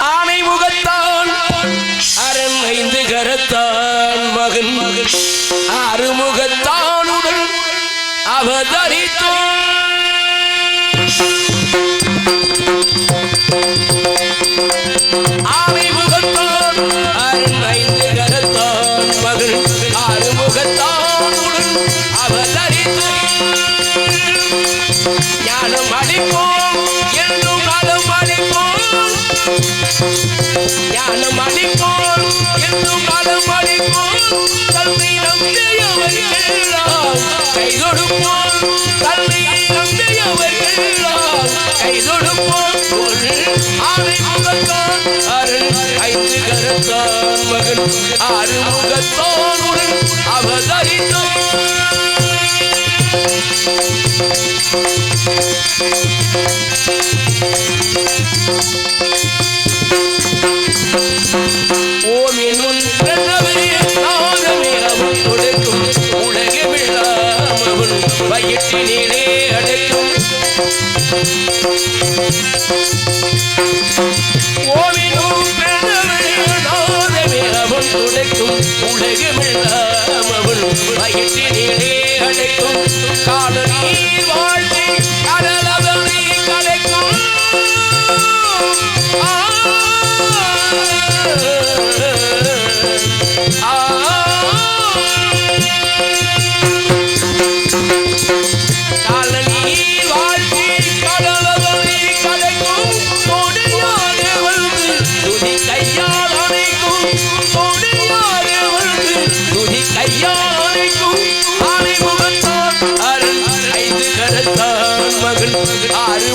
ஆனை முகத்தான் அரண் ஐந்து கரத்தான் மகன் அறுமுகத்தானுடன் அவதரித்தான் ஆனை முகத்தான் அரண் ஐந்து கரத்தான் மகன் அறுமுகத்தானுடன் அவதரித்தான் ஞானம் அளிப்போம் என்றும் நலம் அளிப்போம் ஞானம் அளிப்போம் என்றும் நலம் அளிப்போம் கல்வி நம்பியவர்களால் கை கொடுப்போம் கல்வி நம்பியவர்களால் கை கொடுப்போம் ஆனை முகத்தான் அரண் ஐந்து கரத்தான் மகன் ஆறுமுகத்தானுடன் அவதரித்தான் ஓம் என்னும் பிரணவே நாதமே அவன் கொடுக்கும் உலகமெல்லாம் அவன் வயிற்றினிலே அடைக்கும் ஓம் என்னும் பிரணவே நாதமே அவன் கொடுக்கும் உலகமெல்லாம் அவன் வயிற்றினிலே அடைக்கும் கால நீர் வாழ்க்கை கடலவனை கலைக்கும்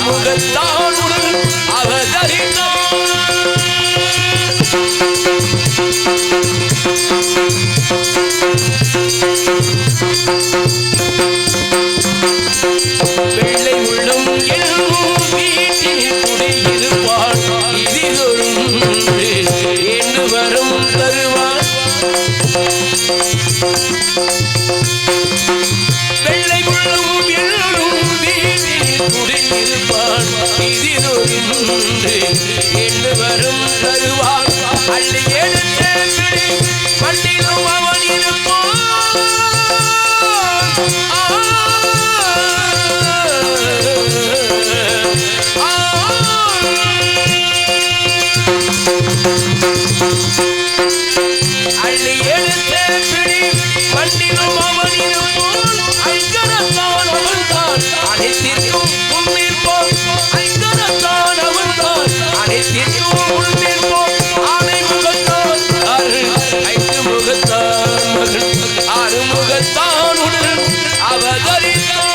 ஆறுமுகத்தானுடன் அவதரித்தான் வெள்ளை உள்ளம் என்னும் வீட்டில் குடியிருப்பான் இதிலொரும் என்று வரும் தருவான் வெள்ளை உள்ளம் என்னும் வீட்டில் குடியிருப்பான் இதிலொரும் என்று வரும் தருவான் அள்ளி எடுத்த பிடி மண்ணிலும் அவன் இருப்பான் அள்ளி எடுத்த பிடி மண்ணிலும் அவன் இருப்பான் ஐங்கரத்தான் அவன் தான் அனைத்திற்கும் முன்னிற்போம் ஐங்கரத்தான் அவன் தான் அனைத்திற்கும் முன்னிற்போம் ஆனை முகத்தான் ஐந்து முகத்தான் மகன் ஆறுமுகத்தானுடன் அவதரித்தான்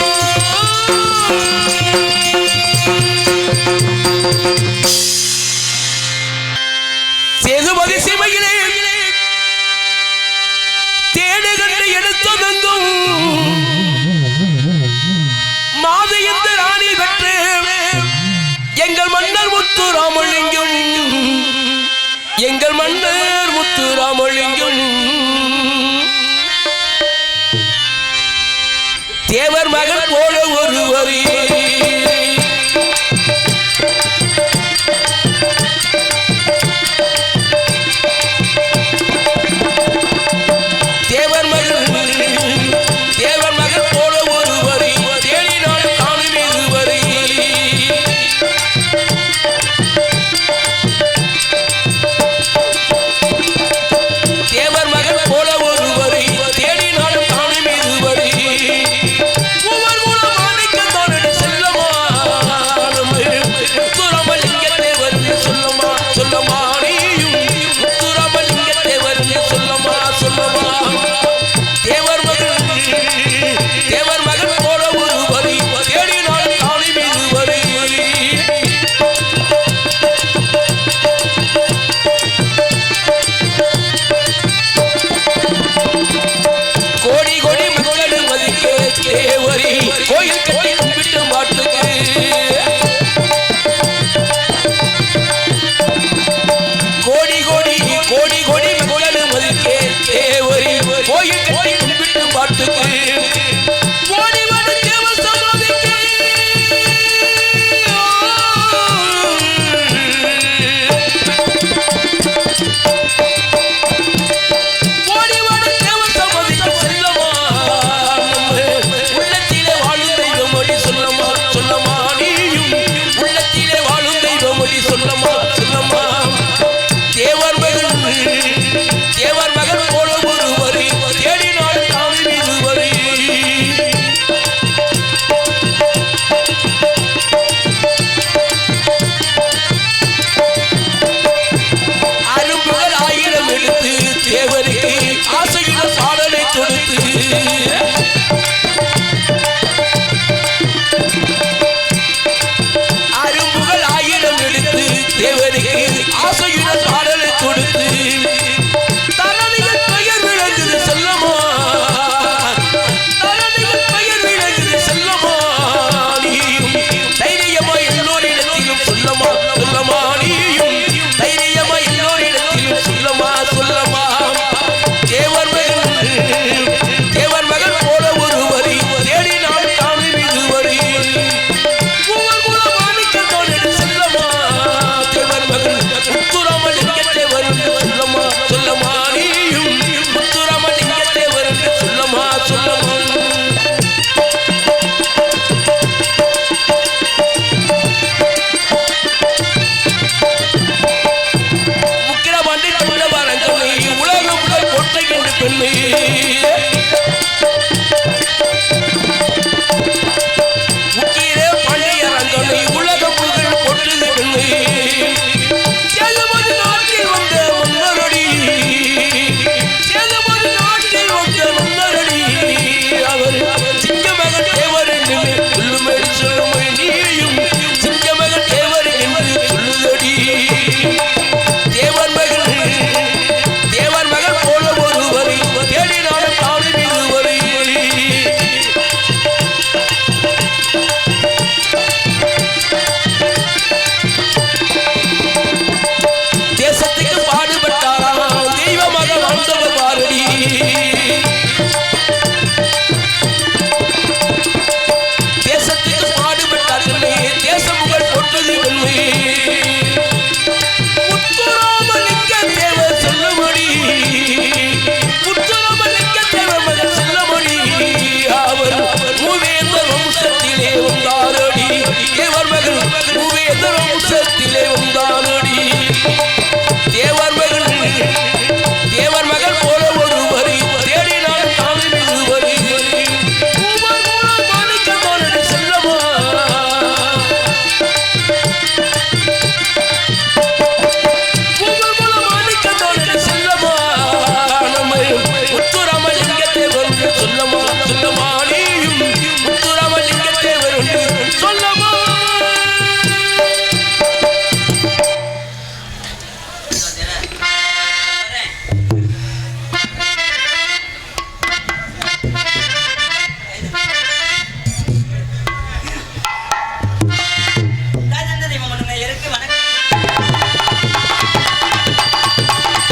சேதுபதி சிமையிலே தேடுகண்டு எடுத்ததெங்கும் மாதையந்த ராணி பெற்று எங்கள் மன்னர் முத்துராமலிங்கம் எங்கள் மன்னர் முத்துராமலிங்கம் தேவர் மகன் போல ஒருவரே செல்லமா சொல்லம்மா சொல்லம்மா தேவர் மகன் போல ஒருவரை தேடினால் தாவி இருவரை அரும்புகள் 1000 எடுத்து தேவருக்கு ஆசையுடன் பாடலை கொடுத்து அரும்புகள் 1000 எடுத்து தேவருக்கு ஆசையுடன் பாடலை கொடுத்து தரணிகள் பெயர் விளங்குது செல்லமா தரணிகள் பெயர் விளங்குது செல்லமா நீயும் தைரியமா எல்லோரிடத்திலும் சொல்லமா சொல்லமா நீயும் தைரியமா எல்லோரிடத்திலும் சொல்லமா சொல்லமா தேவர் மகன் போல ஒருவரை தேடினால் தானே இதுவரை உங்கள் மூலம் மாணிக்கத்தோடு செல்லமா தேவர் மகன் முத்துராமலிங்க தேவர் சொல்லமா சொல்லமா நீயும் முத்துராமலிங்க தேவர் சொல்லமா சொல்லமா முக்கிரவாண்டி தமிழவாரங்களை உலகம் முதல் கோட்டை என்று பெண்ணை முக்கிய பள்ளியரங்களை உலகம் புகழ் போட்டது பெண்ணை சேதமது நாட்டில் வந்த மன்னரடி சேதமது நாட்டில் வந்த மன்னரடி அவர் சிங்கமகன் தேவர் என்று சொல்லுமடி சொல்லுமை நீயும் சிங்கமகன் தேவர் என்று சொல்லுதடி தேவர் மகன் போல ஒருவரை தேடினாலும் தானே இருவரை தேசத்துக்கு பாடுபட்டாராம் தெய்வமாக வாழ்ந்தவர் பாரடி தேசத்துக்கு பாடுபட்டார்களே தேசம் புகழ் போட்டது வெண்மை முத்துராமலிங்க தேவர் சொல்லுமடி முத்துராமலிங்க தேவர் மகன் சொல்லமடி அவர் மூவேந்தர் வம்சத்திலே வந்தாரடி தேவர் மகன் மூவேந்தர் வம்சத்திலே வந்தாரடி தேவர் மகன் போல ஒருவரை தேடினால் தானே இருவரை உங்கள் மூலம் மாணிக்கத்தோடு செல்லமா உங்கள் மூலம் மாணிக்கத்தோடு செல்லமா நம்ம முத்துராமலிங்க தேவர் சொல்லமா சொல்லமா நீயும் முத்துராமலிங்க தேவர் சொல்லமா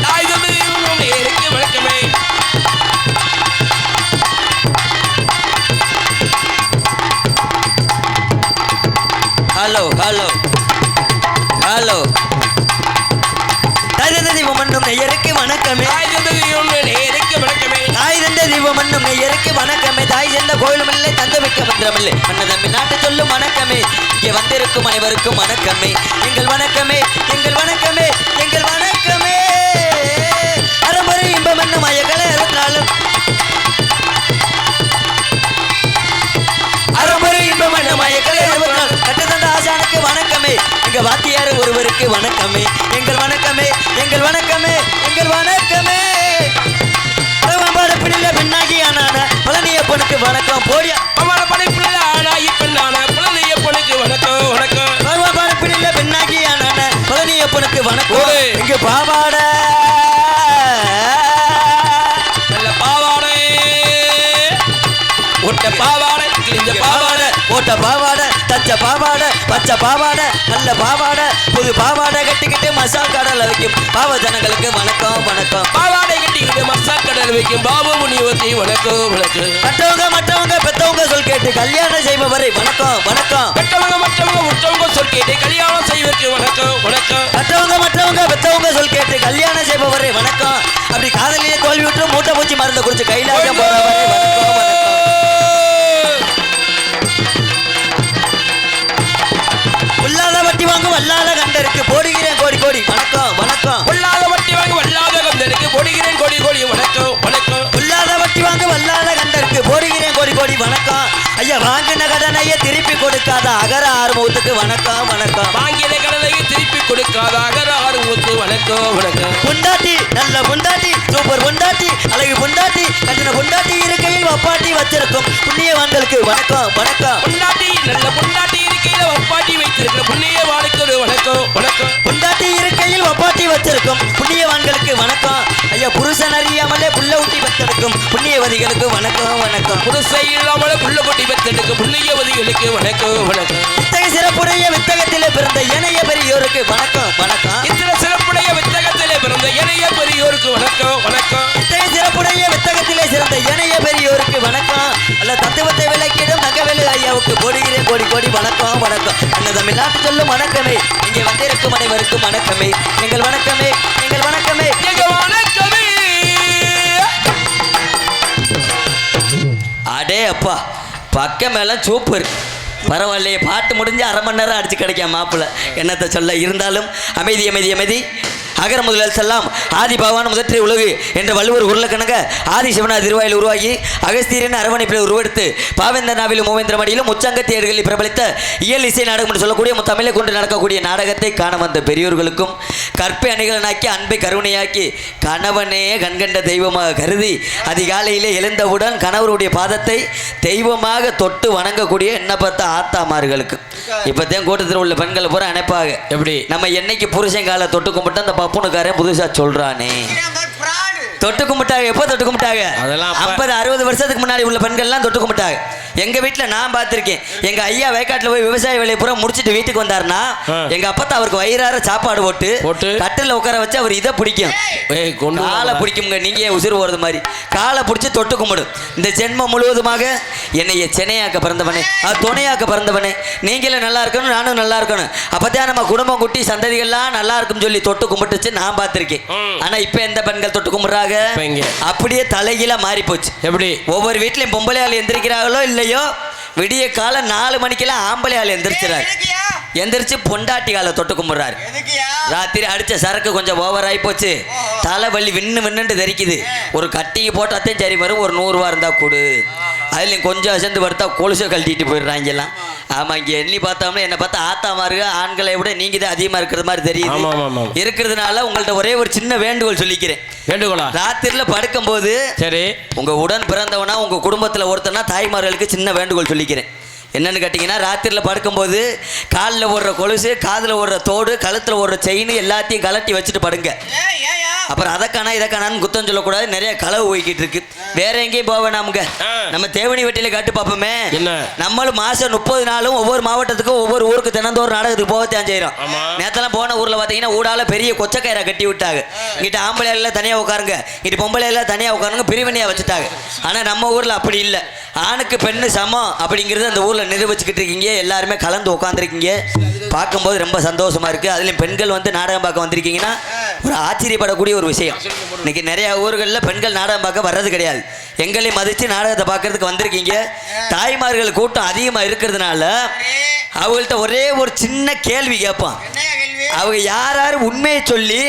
தாய் தந்தை தெய்வம் நேருக்கு வணக்கமே ஹலோ ஹலோ ஹலோ தாய் தந்தை தெய்வம் மன்னும் நெய்யருக்கு வணக்கமே தாய் தந்தை தெய்வம் நேருக்கு வணக்கமே தாய் தந்தை தெய்வம் மன்னும் நெய்யருக்கு வணக்கமே தாய் சேர்ந்த கோயிலும் இல்லை தந்த வைக்க மந்திரமில்லை மன்னதம்பி நாட்டு சொல்லும் வணக்கமே இங்கே வந்திருக்கும் அனைவருக்கும் வணக்கமே எங்கள் வணக்கமே எங்கள் வணக்கமே எங்கள் வணக்கமே அறமுறை இன்பம் என்ன மயக்கலை இருந்தாலும் அறமுறை இன்பம் என்ன மயக்கலை இருந்தாலும் கட்டுத்தந்த ஆசானுக்கு வணக்கமே எங்க வாத்தியார் ஒருவருக்கு வணக்கமே எங்கள் வணக்கமே எங்கள் வணக்கமே எங்கள் வணக்கமே படப்பிடில பெண்ணாகி ஆனான பழனியப்பனுக்கு வணக்கம் போடியா அவன படைப்புல ஆனாயி பெண்ணான பழனியப்பனுக்கு வணக்கம் வணக்கம் படப்பிடில பெண்ணாகி ஆனான பழனியப்பனுக்கு வணக்கம் ஓடு. இங்கு பாவாட நல்ல பாவாடை ஒட்ட பாவாடை கிழிஞ்ச பாவாடை ஓட்ட பாவாடை தச்ச பாவாடை பச்சை பாவாடை நல்ல பாவாடை புது பாவாடை கட்டிக்கிட்டு மசால் கடலை வைக்கும் பாவ ஜனங்களுக்கு வணக்கம் வணக்கம் பாவாடை கட்டிக்கிட்டு மசால் கடல் வைக்கும் பாபு முனிவத்தி வணக்கம் வணக்கம் மற்றவங்க பெத்தவங்க சொல் கேட்டு கல்யாணம் செய்பவரை வணக்கம் வணக்கம் மற்றவங்க சொல் கேட்டு கல்யாணம் செய்வதற்கு வணக்கம் வணக்கம் மற்றவங்க பெத்தவங்க சொல் கேட்டு கல்யாணம் செய்பவரை வணக்கம் அப்படி காதலிலே தோல்வி விட்டு மூட்டை பூச்சி மருந்து குடிச்சு கைலாசம் போறவரை வணக்கம் வணக்கம் உள்ளாத வட்டி வாங்கும் வல்லாத கண்டருக்கு கோடி வணக்கம் வணக்கம். பொல்லாத வட்டி வாங்க வல்லாத கந்தனுக்கு போடுகிறேன் கோடி கோடி வணக்கம் வணக்கம். பொல்லாத வட்டி வாங்க வல்லாத கண்டருக்கு போடுகிறேன் கோடி கோடி வணக்கம். ஐயா வாங்கின கடனையே திருப்பி கொடுக்காத அகர ஆறுமுகத்துக்கு வணக்கம் வணக்கம். வாங்கின கடனையை திருப்பி கொடுக்காத அகர ஆறுமுகத்துக்கு வணக்கம் வணக்கம். பொண்டாட்டி நல்ல பொண்டாட்டி சூப்பர் பொண்டாட்டி அழகு பொண்டாட்டி கட்டின பொண்டாட்டி இருக்கையில் வப்பாட்டி வச்சிருக்கும் புண்ணியவான்களுக்கு வணக்கம் வணக்கம். பொண்டாட்டி நல்ல பொண்டாட்டி இருக்கையில வப்பாட்டி வைத்திருக்கிற புண்ணிய வாழ்க்கை வணக்கம் வணக்கம். பொண்டாட்டி இருக்கையில் வப்பாட்டி வச்சிருக்கும் புண்ணியவான்களுக்கு வணக்கம். ஐயா புருஷன் அறியாமலே புள்ள ஊட்டி வச்சிருக்கும் புண்ணியவதிகளுக்கு வணக்கம் வணக்கம். புதுசை இல்லாமல புள்ள கொட்டி பெற்றெடுக்க புண்ணியவதிகளுக்கு வணக்கம் வணக்கம். இத்தகைய சிறப்புடைய வித்தகத்திலே பிறந்த ஏனைய பெரியோருக்கு வணக்கம் வணக்கம். இத்தனை சிறப்புடைய வித்தகத்திலே பிறந்த இணைய பெரியோருக்கு வணக்கம் வணக்கம். இத்தகைய சிறப்புடைய வித்தகத்திலே சிறந்த ஏனைய பெரியோருக்கு வணக்கம். அல்ல தத்துவத்தை விளக்கிடும் நகவேலு ஐயாவுக்கு போடுகிறேன் கோடி கோடி வணக்கம் வணக்கம். அந்த தமிழ்நாட்டு சொல்லும் வணக்கமே இங்கே வந்திருக்கும் அனைவருக்கும் வணக்கமே எங்கள் வணக்கமே எங்கள் வணக்கமே எங்க வணக்கமே. அடே அப்பா பக்கம் எல்லாம் சூப்பர் பரவாயில்லையே. பாட்டு முடிஞ்சு அரை மணி நேரம் அடிச்சு கிடைக்காம மாப்பிள்ள என்னத்தை சொல்ல. இருந்தாலும் அமைதி அமைதி அமைதி. அகர முதல் செல்லாம் ஆதி பகவான் முதற்றை உலகு என்ற வள்ளுவர் உருளக்கணங்க ஆதி சிவனா திருவாயில் உருவாகி அகஸ்தியரின் அரவணைப்பில் உருவெடுத்து பாவேந்தர் நாவிலும் மூவேந்திர மடியிலும் உச்சங்கத்தி ஏடுகளில் பிரபலித்த இயல் இசை நாடகம் என்று சொல்லக்கூடிய தமிழை கொண்டு நடக்கக்கூடிய நாடகத்தை காண வந்த பெரியோர்களுக்கும் கற்பை அணிகலனாக்கி அன்பை கருணையாக்கி கணவனே கண்கண்ட தெய்வமாக கருதி அதிகாலையிலே எழுந்தவுடன் கணவருடைய பாதத்தை தெய்வமாக தொட்டு வணங்கக்கூடிய என்ன பார்த்த ஆத்தாமார்களுக்கு இப்போதான் கூட்டத்தில் உள்ள பெண்களை பூரா நினைப்பாங்க எப்படி நம்ம என்னைக்கு புருஷன் காலை தொட்டு கும்பிட்டு அந்த பப்புனுக்காரன் புதுசா சொல்றானே தொட்டு கும்பிட்டாங்க. எப்போ தொட்டு கும்பிட்டாங்க? அதெல்லாம் 50-60 வருஷத்துக்கு முன்னாடி உள்ள பெண்கள்லாம் தொட்டு கும்பிட்டாங்க. எங்க வீட்டில் நான் பார்த்துருக்கேன். எங்க ஐயா வயக்காட்டில் போய் விவசாய வேலையை பூரா முடிச்சுட்டு வீட்டுக்கு வந்தாருன்னா எங்க அப்பத்தா அவருக்கு வயிறார சாப்பாடு போட்டு கட்டில் உட்கார வச்சு அவர் இதை பிடிக்கும் காலை பிடிக்குங்க. நீங்க உசுறு போறது மாதிரி காலை பிடிச்சி தொட்டு கும்பிடும். இந்த ஜென்மம் முழுவதுமாக என்னைய சென்னையாக்க பிறந்தவனே துணையாக்க பிறந்தவனே நீங்களும் நல்லா இருக்கணும் நானும் நல்லா இருக்கணும் அப்பதான் நம்ம குடும்பம் குட்டி சந்ததிகள்லாம் நல்லா இருக்கும்னு சொல்லி தொட்டு கும்பிட்டுச்சு நான் பார்த்துருக்கேன். ஆனா இப்ப எந்த பெண்கள் தொட்டு கும்பிடுறாங்க? அப்படியே தலைகீழ மாறி போச்சு. எப்படி ஒவ்வொரு வீட்லயும் பொம்பளை ஆள் எந்திரிக்கிறாங்களோ இல்லையோ விடிய காலம் 4 மணிக்கெல்லாம் ஆம்பளை ஆள் எந்திரிச்சிடாரு. எந்திரிச்சு பொண்டாட்டி காலை தொட்டு கும்பிடுறாரு. ராத்திரி அடிச்ச சரக்கு கொஞ்சம் ஓவர் ஆகி போச்சு. தலைவலி விண்ணுன்னு தெரிக்குது. ஒரு கட்டிக்கு போட்டாத்தையும் சரி வரும். ஒரு 100 ரூபா இருந்தா கொடு. அதுலேயும் கொஞ்சம் அசந்து படுத்தா கொலுசை கழட்டிட்டு போயிடுறாங்கலாம். ஆமா இங்க எண்ணி பார்த்தோம்னா என்ன பார்த்தா ஆத்தாமாருங்க ஆண்களை விட நீங்க தான் அதிகமா இருக்கிற மாதிரி தெரியுது. இருக்கிறதுனால உங்கள்ட்ட ஒரே ஒரு சின்ன வேண்டுகோள் சொல்லிக்கிறேன். வேண்டுகோளா? ராத்திரில படுக்கும் போது சரி உங்க உடன் பிறந்தவனா உங்க குடும்பத்துல ஒருத்தனா தாய்மார்களுக்கு சின்ன வேண்டுகோள் சொல்லிக்கிறேன். என்னன்னு கேட்டிங்கன்னா ராத்திரியில் படுக்கும்போது காலில் ஓடுற கொலுசு காதில் ஓடுற தோடு கழுத்தில் ஓடுற செயின் எல்லாத்தையும் கலட்டி வச்சுட்டு படுங்க. அப்புறம் அதற்கான இதற்கானு குத்தம் சொல்லக்கூடாது. நிறைய களவு போய்கிட்டு இருக்கு. வேற எங்கேயும் போக வேணாமுங்க. நம்ம தேவனி வெட்டியில காட்டு பார்ப்போமே. நம்மளும் மாசம் 30 நாளும் ஒவ்வொரு மாவட்டத்துக்கும் ஒவ்வொரு ஊருக்கு தினந்தோறும் நாடகத்துக்கு போகத்தான் செய்யறோம். நேத்தெல்லாம் போன ஊர்ல பாத்தீங்கன்னா ஊடால பெரிய கொச்சக்கயிறை கட்டி விட்டாங்க. இங்கிட்ட ஆம்பளை எல்லாம் தனியா உட்காருங்க இங்கிட்ட பொம்பளை எல்லாம் தனியா உட்காருங்க பிரிவினையா வச்சுட்டாங்க. ஆனா நம்ம ஊர்ல அப்படி இல்லை. ஆணுக்கு பெண்ணு சமம் அப்படிங்கிறது அந்த ஊர்ல நிரூபிச்சுக்கிட்டு இருக்கீங்க. எல்லாருமே கலந்து உட்காந்துருக்கீங்க. பார்க்கும்போது ரொம்ப சந்தோஷமா இருக்கு. அதுலயும் பெண்கள் வந்து நாடகம் பார்க்க வந்திருக்கீங்கன்னா ஒரு ஆச்சரியப்படக்கூடிய ஒரு விஷயம். இன்னைக்கு நிறைய ஊர்களில் பெண்கள் நாடகம் பார்க்க வர்றது கிடையாது. எங்களையும் மதித்து நாடகத்தை பார்க்கறதுக்கு வந்திருக்கீங்க. தாய்மார்கள் கூட்டம் அதிகமாக இருக்கிறதுனால அவங்கள்ட்ட ஒரே ஒரு சின்ன கேள்வி கேட்பான். அவங்க யார் யார் உண்மையை சொல்லி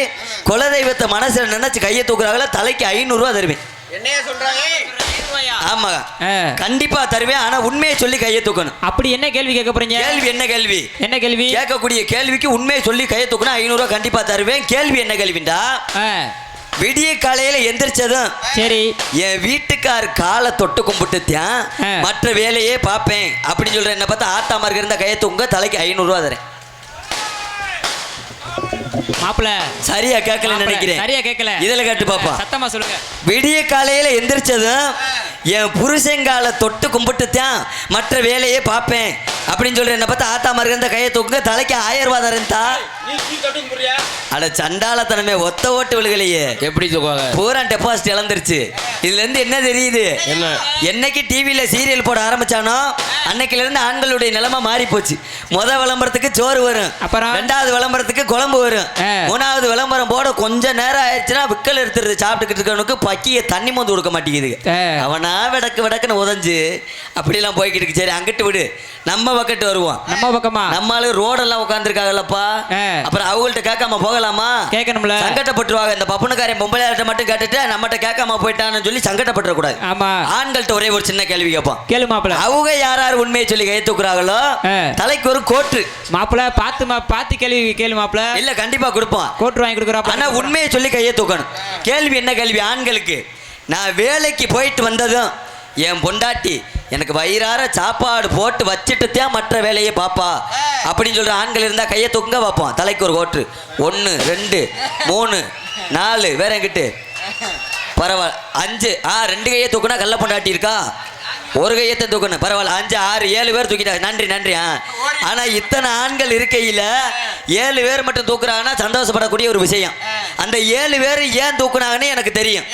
குலதெய்வத்தை மனசில் நினைச்சு கையை தூக்குறாங்களோ தலைக்கு 500 ரூபா தருவேன். ஆமா கண்டிப்பா தருவேன். ஆனா உண்மையை சொல்லி கையை தூக்கணும். அப்படி என்ன கேள்வி கேட்க போறீங்க? கேள்வி என்ன கேள்வி? என்ன கேள்வி? கேட்கக்கூடிய கேள்விக்கு உண்மையை சொல்லி கையை தூக்கணும். 500 ரூபா கண்டிப்பா தருவேன். கேள்வி என்ன கேள்விண்டா விடிய காலையில எந்திரிச்சதும் சரி என் வீட்டுக்கார் காலை தொட்டு கும்பிட்டுத்தான் மற்ற வேலையே பார்ப்பேன் அப்படின்னு சொல்றேன். என்ன பார்த்தா ஆத்தாமார்க்கு இருந்த கையை தூங்க தலைக்கு 500 ரூபா தரேன். மாப்பிள்ள சரியா கேட்கல நினைக்கிறேன். சரியா கேட்கல. இதுல கேட்டு பாப்பா சத்தமா சொல்லுங்க. விடிய காலையில எந்திரிச்சதும் என் புருஷங்கால தொட்டு கும்பிட்டுத்தான் மற்ற வேலையே பார்ப்பேன் அப்படின்னு சொல்றேன். என்ன பார்த்தா ஆத்தாமார்க்கு இருந்த கையை தூக்குங்க தலைக்கு 1000 ரூபா தரேன்தா. அட சண்டாலத்தனமே ஒத்த ஓட்டு விழுகலையே. எப்படி தூக்குவாங்க? பூரா டெபாசிட் இழந்துருச்சு. இதுல இருந்து என்ன தெரியுது? என்னைக்கு டிவியில சீரியல் போட ஆரம்பிச்சானோ அன்னைக்குல இருந்து ஆண்களுடைய நிலைமை மாறி போச்சு. விளம்பரத்துக்கு சோறு வரும், அப்புறம் 2வது விளம்பரத்துக்கு குழம்பு வரும், 3வது விளம்பரம் போட கொஞ்ச நேரம் ஆயிடுச்சுன்னா விக்கல் எடுத்துருது. சாப்பிட்டுக்கிட்டு இருக்கவனுக்கு பக்கிய தண்ணி மோந்து கொடுக்க மாட்டேங்குது. அவனா இப்படிலாம் விடக்குன்னு உதஞ்சு அப்படிலாம் போய்கிட்டு இருக்கு. சரி அங்கிட்டு விடு, நம்ம பக்கத்து வருவோம். நம்ம பக்கமா நம்மளால ரோடெல்லாம் உட்காந்துருக்காங்கல்லப்பா, அப்புறம் அவங்கள்ட்ட கேட்காம போகலாமா? கேட்கணும்ல. சங்கடப்பட்டுருவாங்க. இந்த பப்புனுக்காரன் பொம்பளையார்ட்ட மட்டும் கேட்டுட்டு நம்மகிட்ட கேட்காம போயிட்டான்னு சொல்லி சங்கடப்பட்டுற கூடாது. ஆமா, ஆண்கள்ட்ட ஒரே ஒரு சின்ன கேள்வி கேட்போம். கேளு மாப்பிள. அவங்க யார் உண்மையை சொல்லி கை தூக்குறாங்களோ தலைக்கு ஒரு கோட்டு. மாப்பிள பார்த்து கேள்வி கேளு மாப்பிள. இல்ல கண்டிப்பா கொடுப்போம், கோட்டு வாங்கி கொடுக்குறோம். ஆனா உண்மையை சொல்லி கையை தூக்கணும். கேள்வி என்ன கேள்வி? ஆண்களுக்கு, நான் வேலைக்கு போயிட்டு வந்ததும் என் பொண்டாட்டி எனக்கு வயிறார சாப்பாடு போட்டு வச்சுட்டு தான் மற்ற வேலையை பாப்பா அப்படின்னு சொல்ற ஆண்கள் இருந்தா கையை தூக்குங்க பார்ப்போம். தலைக்கு ஒரு கோட்டு. 1 2 3 4 வேற எங்கிட்டு பரவாயில்ல 5 2 கையை தூக்குனா கள்ள பொண்டாட்டி இருக்கா? ஒரு கையத்தை தூக்கணும். பரவாயில்ல 5 6 7 பேர் தூக்கிட்டாங்க. நன்றி. ஆனா இத்தனை ஆண்கள் இருக்கையில 7 பேர் மட்டும் தூக்குறாங்கன்னா சந்தோஷப்படக்கூடிய ஒரு விஷயம். அந்த 7 பேர் ஏன் தூக்குனாங்கன்னு எனக்கு தெரியும்.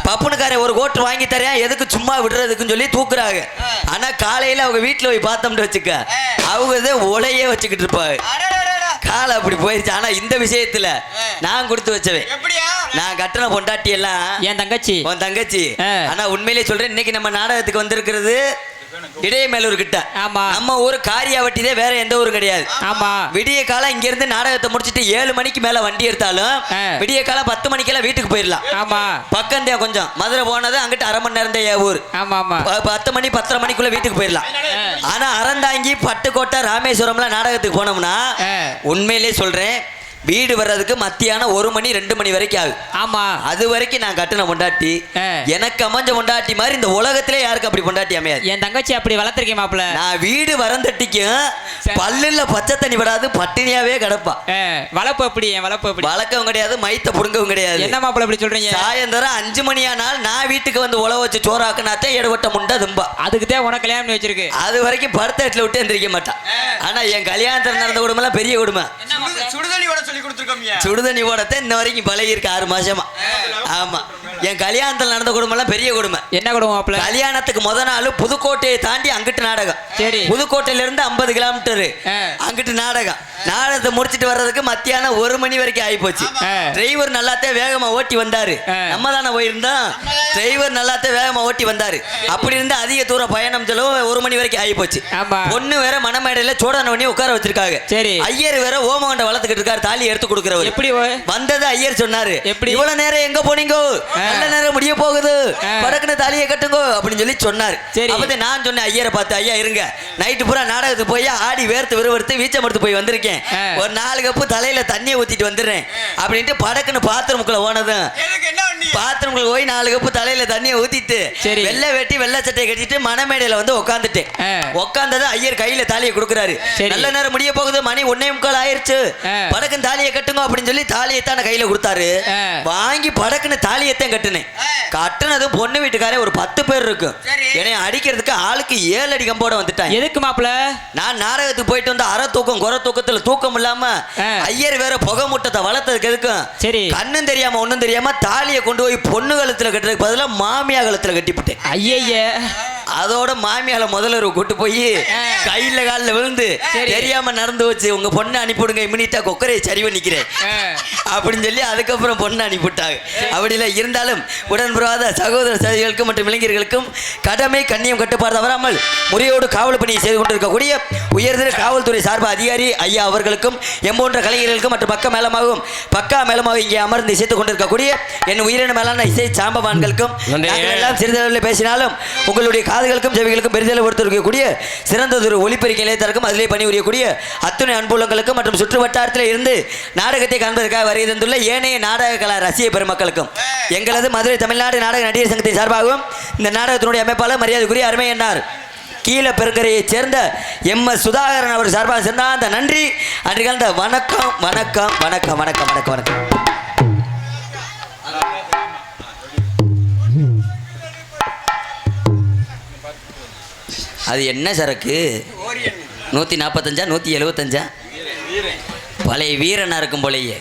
பப்புனுக்காரன் ஒரு கோட்டு வாங்கி தரேன் எதுக்கு சும்மா விடுறதுக்குன்னு சொல்லி தூக்குறாங்க. ஆனா காலையில அவங்க வீட்டுல போய் பார்த்தோம்னு வச்சுக்க, அவங்க உலையே வச்சுக்கிட்டு இருப்பாங்க. காலை அப்படி போயிருச்சு. ஆனா இந்த விஷயத்துல நான் கொடுத்து வச்சவேன். நான் கட்டண பொண்டாட்டி எல்லாம் என் தங்கச்சி, உன் தங்கச்சி. ஆனா உண்மையிலேயே சொல்றேன், இன்னைக்கு நம்ம நாடகத்துக்கு வந்திருக்கிறது இடையமேலூர் கிட்ட. ஆமா, நம்ம ஊர் காரியாவட்டிதே, வேற எந்த ஊரும் கிடையாது. ஆமா, விடிய காலம் இங்க இருந்து நாடகத்தை முடிச்சிட்டு 7 மணிக்கு மேல வண்டி எடுத்தாலும் விடிய காலம் 10 மணிக்கெல்லாம் வீட்டுக்கு போயிடலாம். ஆமா, பக்கம் தான் கொஞ்சம். மதுரை போனது அங்கிட்டு அரை மணி நேரம் தான் ஊர். ஆமா ஆமா, 10 மணி 10:30 மணிக்குள்ள வீட்டுக்கு போயிடலாம். ஆனா அறந்தாங்கி பட்டுக்கோட்டை ராமேஸ்வரம்லாம் நாடகத்துக்கு போனோம்னா உண்மையிலே சொல்றேன், வீடு வர்றதுக்கு மத்தியானம் 1 மணி 2 மணி வரைக்கும் ஆகுது. ஆமா, அது வரைக்கும் நான் கட்டின பொண்டாட்டி எனக்கு அமைஞ்ச பொண்டாட்டி மாதிரி இந்த உலகத்திலே யாருக்கு அப்படி பொண்டாட்டி அமையாது. என் தங்கச்சி அப்படி வளர்த்திருக்கேன் மாப்பிள. நான் வீடு வரந்தட்டிக்கும் பல்லுல பச்சை தண்ணி படாது, பட்டினியாவே கிடப்பா. வளர்ப்பு அப்படி, என் வளர்ப்பு அப்படி. வளர்க்கவும் கிடையாது, மைத்த புடுங்கவும் கிடையாது. என்ன மாப்பிள அப்படி சொல்றீங்க? சாயந்தரம் 5 மணி ஆனால் நான் வீட்டுக்கு வந்து உழவு வச்சு சோறாக்குனாத்தான் எடுவட்ட முண்டை தும்பா. அதுக்கு தான் உனக்கு கல்யாணம் பண்ணி வச்சிருக்கு. அது வரைக்கும் படுத்த இடத்துல விட்டு எந்திரிக்க மாட்டான். ஆனா என் கல்யாணத்தில் நடந்த குடும்பம் பெரிய குடும்பம். சுடுதண்ணி ஓடத்தான் இன்ன வரைக்கும் பழகி இருக்கு 6 மாசமா. ஆமா, என் கல்யாணத்தில் நடந்த குடும்பம் பெரிய குடும்பம். என்ன குடும்பம்? கல்யாணத்துக்கு முத நாள் புதுக்கோட்டையை தாண்டி அங்கிட்டு நாடகம். சரி, புதுக்கோட்டையில இருந்து 50 கிலோமீட்டர் அங்கிட்டு நாடகம். நாடகத்தை முடிச்சிட்டு வர்றதுக்கு மத்தியானம் 1 மணி வரைக்கும் ஆகி போச்சு. டிரைவர் நல்லாத்தே வேகமா ஓட்டி வந்தாரு. நம்ம தானே போயிருந்தோம். டிரைவர் நல்லாத்தே வேகமா ஓட்டி வந்தாரு. அப்படி இருந்து அதிக தூரம் பயணம் செலவு 1 மணி வரைக்கும் ஆகி போச்சு. பொண்ணு வேற மணமேடையில சோடனை பண்ணி உட்கார வச்சிருக்காங்க. சரி, ஐயர் வேற ஓமகண்ட வளர்த்துக்கிட்டு இருக்காரு, தாலி எடுத்து கொடுக்குறவர். எப்படி வந்தது ஐயர் சொன்னாரு, எப்படி இவ்வளவு நேரம் எங்க போனீங்க, நல்ல நேரம் முடிய போகுது, படக்குன தாலியை கட்டுங்க அப்படின்னு சொல்லி சொன்னாரு. அப்ப நான் சொன்னேன் ஐயரை பார்த்து, ஐயா இருங்க, நைட்டு பூரா நாடகத்துக்கு போய் ஆடி வேர்த்து விறுவிறுத்து வீச்சம் எடுத்து போய் வந்திருக்கேன், ஒரு 4 கப்பு தலையில தண்ணியை ஊத்திட்டு வந்துடுறேன் அப்படின்ட்டு படக்குன்னு பாத்ரூமுக்குள்ள போனதும் பாத்ரூமுக்குள்ள போய் 4 கப்பு தலையில தண்ணியை ஊத்திட்டு வெள்ளை வெட்டி வெள்ளை சட்டையை கட்டிட்டு மணமேடையில வந்து உட்காந்துட்டேன். உட்காந்தது ஐயர் கையில தாலியை கொடுக்குறாரு. நல்ல நேரம் முடிய போகுது, மணி 1:45 ஆயிருச்சு, படக்குன்னு தாலியை கட்டுங்க அப்படின்னு சொல்லி தாலியை தான் கையில கொடுத்தாரு. வாங்கி படக்குன்னு தாலியத்தான் கட்டுனேன். கட்டுனது பொண்ணு வீட்டுக்காரே ஒரு 10 பேர் இருக்கும். என்னை அடிக்கிறதுக்கு ஆளுக்கு 7 அடி கம்போட வந்துட்டாங்க. எதுக்கு மாப்பிள? நான் நாடகத்துக்கு போயிட்டு வந்து அரை தூக்கம் குறை தூக்கத்துல தூக்கம் இல்லாம ஐயர் வேற புகை முட்டத்தை வளர்த்ததுக்கு எதுக்கும். சரி, கண்ணும் தெரியாம ஒண்ணும் தெரியாம தாலியை கொண்டு போய் பொண்ணு கழுத்துல கட்டுறதுக்கு பதிலா மாமியா கழுத்துல கட்டிவிட்டேன். ஐய, அதோட மாமியால முதல்ல கூட்டு போய் கையில காலில் விழுந்து தெரியாம நடந்து வச்சு உங்க பொண்ணை அனுப்பிவிடுங்க, இம்மினிட்டா கொக்கரையை சரி பண்ணிக்கிறேன் அப்படின்னு சொல்லி அதுக்கப்புறம் பொண்ணை அனுப்பிவிட்டாங்க. அப்படி இல்லை இருந்தாலும் உடன்படாத சகோதர சதிகளுக்கும் மற்றும் இளைஞர்களுக்கும் கடமை கண்ணியம் கட்டுப்பாடு தவறாமல் முறையோடு காவல் பணியை செய்து கொண்டிருக்கக்கூடிய உயர்திரு காவல்துறை சார்பு அதிகாரி ஐயா அவர்களுக்கும் எம்போன்ற கலைஞர்களுக்கும் மற்றும் பக்கா மேலமாக இங்கே அமர்ந்து இசைத்துக் கொண்டிருக்கக்கூடிய என் உயிரின மேலான இசை சாம்பவான்களுக்கும் எல்லாம் சிறிதளவில் பேசினாலும் உங்களுடைய காதுகளுக்கும் செவிகளுக்கும் பெரிதளவு பொறுத்திருக்கக்கூடிய சிறந்ததொரு ஒளிப்பெருக்கை நிலையத்திற்கும் அதிலே பணிபுரியக்கூடிய அத்துணை அன்புள்ளங்களுக்கும் மற்றும் சுற்று வட்டாரத்தில் இருந்து நாடகத்தை காண்பதற்காக வருகை தந்துள்ள ஏனைய நாடக கலா ரசிக பெருமக்களுக்கும் எங்களது மதுரை தமிழ்நாடு நாடக நடிகர் சங்கத்தின் சார்பாகவும் இந்த நாடகத்தினுடைய அமைப்பாளர் மரியாதைக்குரிய அருமை என்னார் கீழே பெருங்கரையைச் சேர்ந்த MS சுதாகரன் அவர் சார்பாக சேர்ந்த நன்றி அன்று கலந்த வணக்கம் வணக்கம் வணக்கம் வணக்கம் வணக்கம் வணக்கம். அது என்ன சரக்கு? 145 175 பழைய வீரனா இருக்கும் போலயே,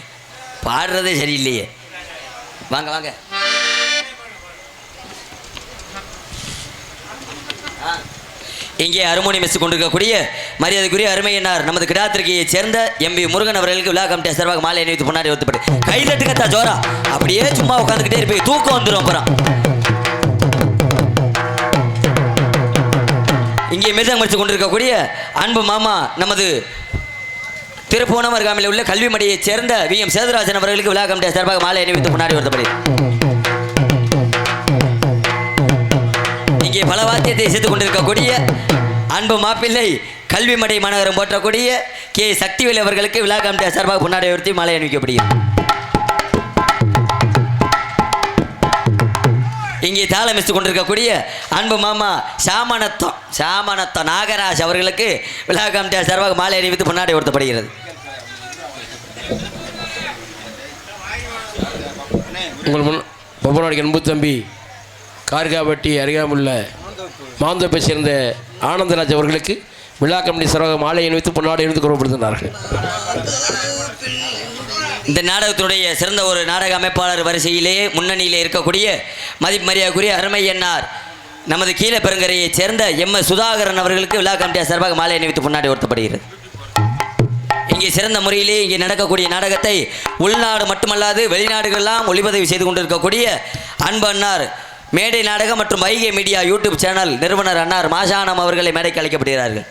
பாடுறதே சரியில்லையே. வாங்க வாங்க. இங்கே அருமோனி மெஸ் கொண்டிருக்கக்கூடிய மரியாதைக்குரிய அருமையினார் நமது கிடாத்திரிக்கையை சேர்ந்த MB முருகன் அவர்களுக்கு விழா கமிட்டி சார்பாக மாலை அணிவித்து பொன்னாடி ஒத்துப்பட்டு கை தட்டுங்கத்தா ஜோரா. அப்படியே சும்மா உட்காந்துக்கிட்டே இருப்பேன், தூக்கம் வந்துடும். அப்புறம் இங்கே மிருதம் முடித்து கொண்டிருக்கக்கூடிய அன்பு மாமா நமது திருப்போணம் அருகாமையில் உள்ள கல்வி மடியைச் சேர்ந்த வி.எம். சேதுராஜன் அவர்களுக்கு விழா கமிட்டி சார்பாக மாலை அணிவித்து முன்னாடி வருத்தப்படி இங்கே பல வாத்தியத்தை இசைத்துக் கொண்டிருக்கக்கூடிய அன்பு மாப்பிள்ளை கல்வி மடை மாநகரம் போற்றக்கூடிய கே சக்திவேல் அவர்களுக்கு விழா கமிட்டி சார்பாக முன்னாடி வருத்தி மாலை அணிவிக்கப்படுகிறது. இங்கே தாளமித்து கொண்டிருக்கக்கூடிய அன்பு மாமா சாமனத்தம் நாகராஜ் அவர்களுக்கு விழா கமிட்டி சார்பாக மாலை அணிவித்து முன்னாடி வருத்தப்படுகிறது. உங்கள் முன் பொம்மநாடு அன்பு தம்பி கார்காவட்டி அருகாமுள்ள மாந்தோப்பை சேர்ந்த ஆனந்தராஜ் அவர்களுக்கு விழா கமிட்டி சார்பாக மாலை அணிவித்து பொன்னாடை அணிவித்து கூறப்படுத்தினார்கள். இந்த நாடகத்தினுடைய சிறந்த ஒரு நாடக அமைப்பாளர் வரிசையிலேயே முன்னணியிலே இருக்கக்கூடிய மதிமரியாதைக்குரிய அருமை என்னார் நமது கீழே பெருங்கரையைச் சேர்ந்த எம்.எஸ். சுதாகரன் அவர்களுக்கு விழா கமிட்டி சார்பாக மாலை அணிவித்து முன்னாடி ஒருத்தப்படுகிறது. இங்கே சிறந்த முறையிலே இங்கே நடக்கக்கூடிய நாடகத்தை உள்நாடு மட்டுமல்லாது வெளிநாடுகளெல்லாம் ஒளிப்பதிவு செய்து கொண்டிருக்கக்கூடிய அன்பு அன்னார் மேடை நாடகம் மற்றும் வைகை மீடியா யூடியூப் சேனல் நிறுவனர் அன்னார் மாசானம் அவர்களை மேடைக்கு அழைக்கப்படுகிறார்கள்.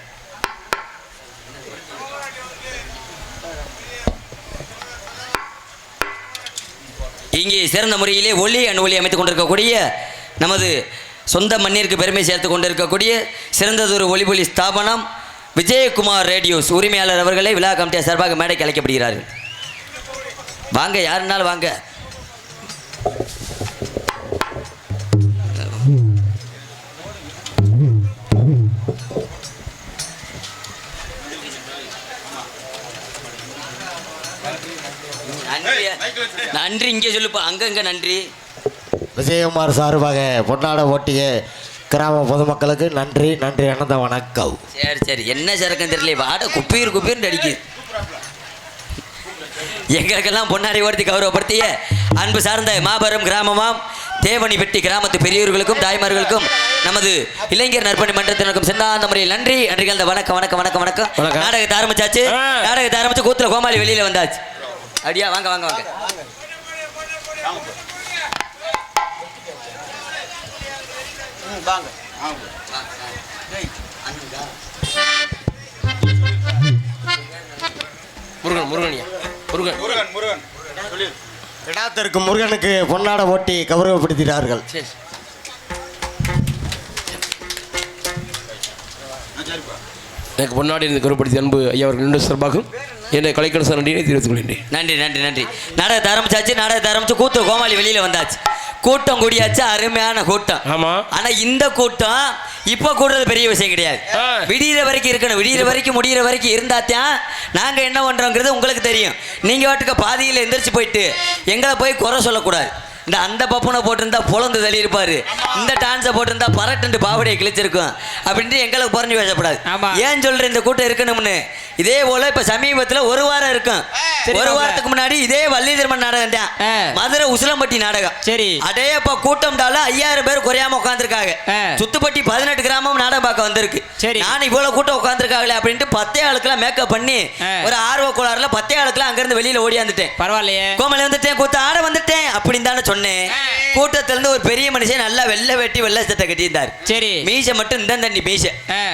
இங்கே சிறந்த முறையிலே ஒளி அமைத்துக் கொண்டிருக்கக்கூடிய நமது சொந்த மண்ணிற்கு பெருமை சேர்த்து கொண்டிருக்கக்கூடிய சிறந்ததொரு ஒளிபொலி ஸ்தாபனம் விஜயகுமார் ரேடியோஸ் உரிமையாளர் அவர்களை விழா கமிட்டி சார்பாக மேடைக்கு அழைக்கப்படுகிறார்கள். வாங்க, யாருன்னாலும் வாங்க. நன்றி இங்கே சொல்லுப்பா, அங்கங்க நன்றி. விஜயகுமார் சார்பாக பொன்னாட ஓட்டிய கிராம பொதுமக்களுக்கு நன்றி அண்ணந்த வணக்கம். சரி என்ன சரக்கம் தெரியல, வாட குப்பீர்னு அடிக்குது. எங்களுக்கெல்லாம் பொன்னாடை ஓட்டி கௌரவப்படுத்திய அன்பு சார்ந்த மாபெரும் கிராமமாம் தேவனிப்பட்டி கிராமத்து பெரியோர்களுக்கும் தாய்மார்களுக்கும் நமது இளைஞர் நற்பணி மன்றத்தினருக்கும் சிந்தாந்த முறையில் நன்றி கலந்த வணக்கம் வணக்கம் வணக்கம் வணக்கம். நாடகத்தை ஆரம்பிச்சாச்சு. நாடகத்தை ஆரம்பிச்சு கூத்துல கோமாளி வெளியில வந்தாச்சு. அப்படியா, வாங்க வாங்க வாங்க. முருகன் இடத்திற்கு முருகனுக்கு பொன்னாட ஓட்டி கௌரவப்படுத்தினார்கள். எனக்கு பொன்னாடி இருந்து கௌரவப்படுத்தி அன்பு ஐயா அவர்கள் நின்று சார்பாகும் என்னை கலைக்கணசன் நன்றியை தெரிவித்துக் கொள்கின்றேன். நன்றி. நாடகத்தை ஆரம்பிச்சு கூத்து கோமாளி வெளியில வந்தாச்சு. கூட்டம் கூடியாச்சு, அருமையான கூட்டம். ஆமா. ஆனா இந்த கூட்டம் இப்ப கூடுறது பெரிய விஷயம் கிடையாது. விடிகிற வரைக்கும் இருக்கணும், விடிகிற வரைக்கும் முடிகிற வரைக்கும் இருந்தாத்தான் நாங்க என்ன பண்றோங்கிறது உங்களுக்கு தெரியும். நீங்க வாட்டுக்க பாதியில எந்திரிச்சு போயிட்டு எங்களை போய் குறை சொல்லக்கூடாது. இந்த அந்த பப்புனை போட்டிருந்தா புலந்து தள்ளியிருப்பாரு, இந்த டான்ஸை போட்டிருந்தா பரட்டு பாவடையை கிழிச்சிருக்கும் அப்படின்ட்டு எங்களுக்கு புறஞ்சு பேசப்படாது. ஏன் சொல்ற இந்த கூட்டம் இருக்கணும்னு. இதே போல இப்ப சமீபத்துல ஒரு வாரம் இருக்கும். ஒரு வாரத்துக்கு முன்னாடி இதே வள்ளி திருமண நாடகம் தான், மதுரை உசிலம்பட்டி நாடகம். சரி, அடையப்ப கூட்டம் 5000 பேர் குறையாம உட்காந்துருக்காங்க. சுத்துப்பட்டி 18 கிராமம் நாடகம் பார்க்க வந்திருக்கு. சரி, நான் இவ்வளவு கூட்டம் உட்காந்துருக்காங்களே அப்படின்ட்டு 10 ஆளுக்கெல்லாம் மேக்கப் பண்ணி ஒரு ஆர்வ கோளாறுல 10 ஆளுக்கெல்லாம் அங்கிருந்து வெளியில ஓடியாந்துட்டேன். பரவாயில்லையே, கோமலை வந்துட்டேன், கூத்த ஆட வந்துட்டேன் அப்படின்னு தானே சொன்னேன். கூட்டத்துல இருந்து ஒரு பெரிய மனுஷன் நல்லா வெள்ளை வெட்டி வெள்ளை சட்டை கட்டியிருந்தார். சரி, மீசை மட்டும் இந்த தண்ணி மீசை.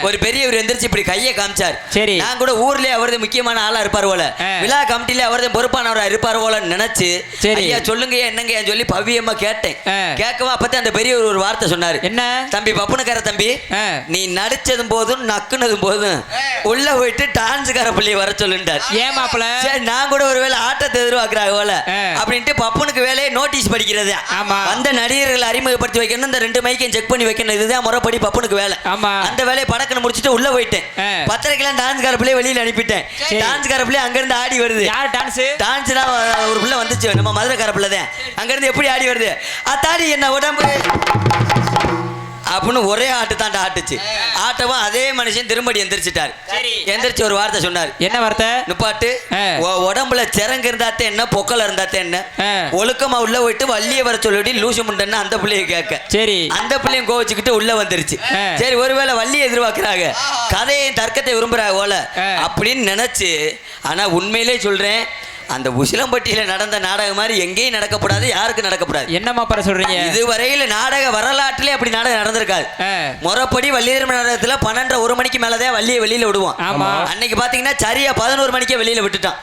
ஒரு பெரியவர் எந்திரிச்சு இப்படி கையை காமிச்சார். சரி, நான் கூட ஊர்லயே அவரது முக்கியமான ஆளா இருப்பார் போல, விழா கமிட்டில அவரது பொறுப்பானவரா இருப்பார் போல நினைச்சு ஐயா சொல்லுங்க என்னங்க சொல்லி பவ்யமா கேட்டேன். கேட்கவா அப்பதான் அந்த பெரியவர் ஒரு வார்த்தை சொன்னாரு. என்ன தம்பி, பப்புனுக்கார தம்பி, நீ நடிச்சதும் போதும் நக்குனதும் போதும் உள்ள போயிட்டு டான்ஸுக்கார பிள்ளைய வர சொல்லுண்டார். ஏன் மாப்பிள்ள? சரி, நான் கூட ஒருவேளை ஆட்டத்தை எதிர்பார்க்கிறாங்க போல அப்படின்ட்டு பப்புனுக்கு வேலையை நோட்டீஸ் படிக்கிறது. அந்த நடிகர்களை அறிமுகப்படுத்தி வைக்கணும், இந்த 2 மைக்கையும் செக் பண்ணி வைக்கணும். இதுதான் முறைப்படி பப்புனுக்கு வேலை. அந்த வேலையை படக்குன்னு முடிச்சுட்டு உள்ள போயிட்டேன். 10:30 டான்ஸ்கார பிள்ளை வெளியில அனுப்பிட்டேன். டான்ஸ்கார பிள்ளை அங்க இருந்து ஆடி வருது. யார் டான்ஸ்? டான்ஸ் தான் ஒரு பிள்ளை வந்துச்சு, நம்ம மதுரைக்கார பிள்ளை தான். அங்க இருந்து எப்படி ஆடி வருது, அத்தாடி என்ன உடம்பு அப்படின்னு ஒரே ஆட்டு தாண்டா ஆட்டுச்சு. ஆட்டவும் அதே மனுஷன் திரும்படி எந்திரிச்சிட்டாரு. எந்திரிச்சு ஒரு வார்த்தை சொன்னார். என்ன வார்த்தை? நுப்பாட்டு, உடம்புல சிறங்கு இருந்தாத்தே என்ன, பொக்கல இருந்தாத்தே என்ன, ஒழுக்கமா உள்ள போயிட்டு வள்ளிய வர சொல்லிட்டு லூசு முண்டன்னு அந்த பிள்ளைய கேட்க. சரி, அந்த பிள்ளையும் கோவிச்சுக்கிட்டு உள்ள வந்துருச்சு. சரி, ஒருவேளை வள்ளியை எதிர்பார்க்கிறாங்க, கதையை தர்க்கத்தை விரும்புறாங்க போல அப்படின்னு நினைச்சு. ஆனா உண்மையிலே சொல்றேன், அந்த உசிலம்பட்டியில நடந்த நாடகம் மாதிரி எங்கேயும் நடக்கப்படாது, யாருக்கும் நடக்கப்படாது. என்ன மாப்பிள்ள சொல்றீங்க? இதுவரையில நாடக வரலாற்றிலே அப்படி நாடகம் நடந்திருக்காது. முறைப்படி வள்ளியர்ம நாடகத்துல 12:30 மணிக்கு மேலதான் வள்ளியை வெளியில விடுவோம். ஆமா. அன்னைக்கு பாத்தீங்கன்னா சரியா 11 மணிக்கே வெளியில விட்டுட்டான்.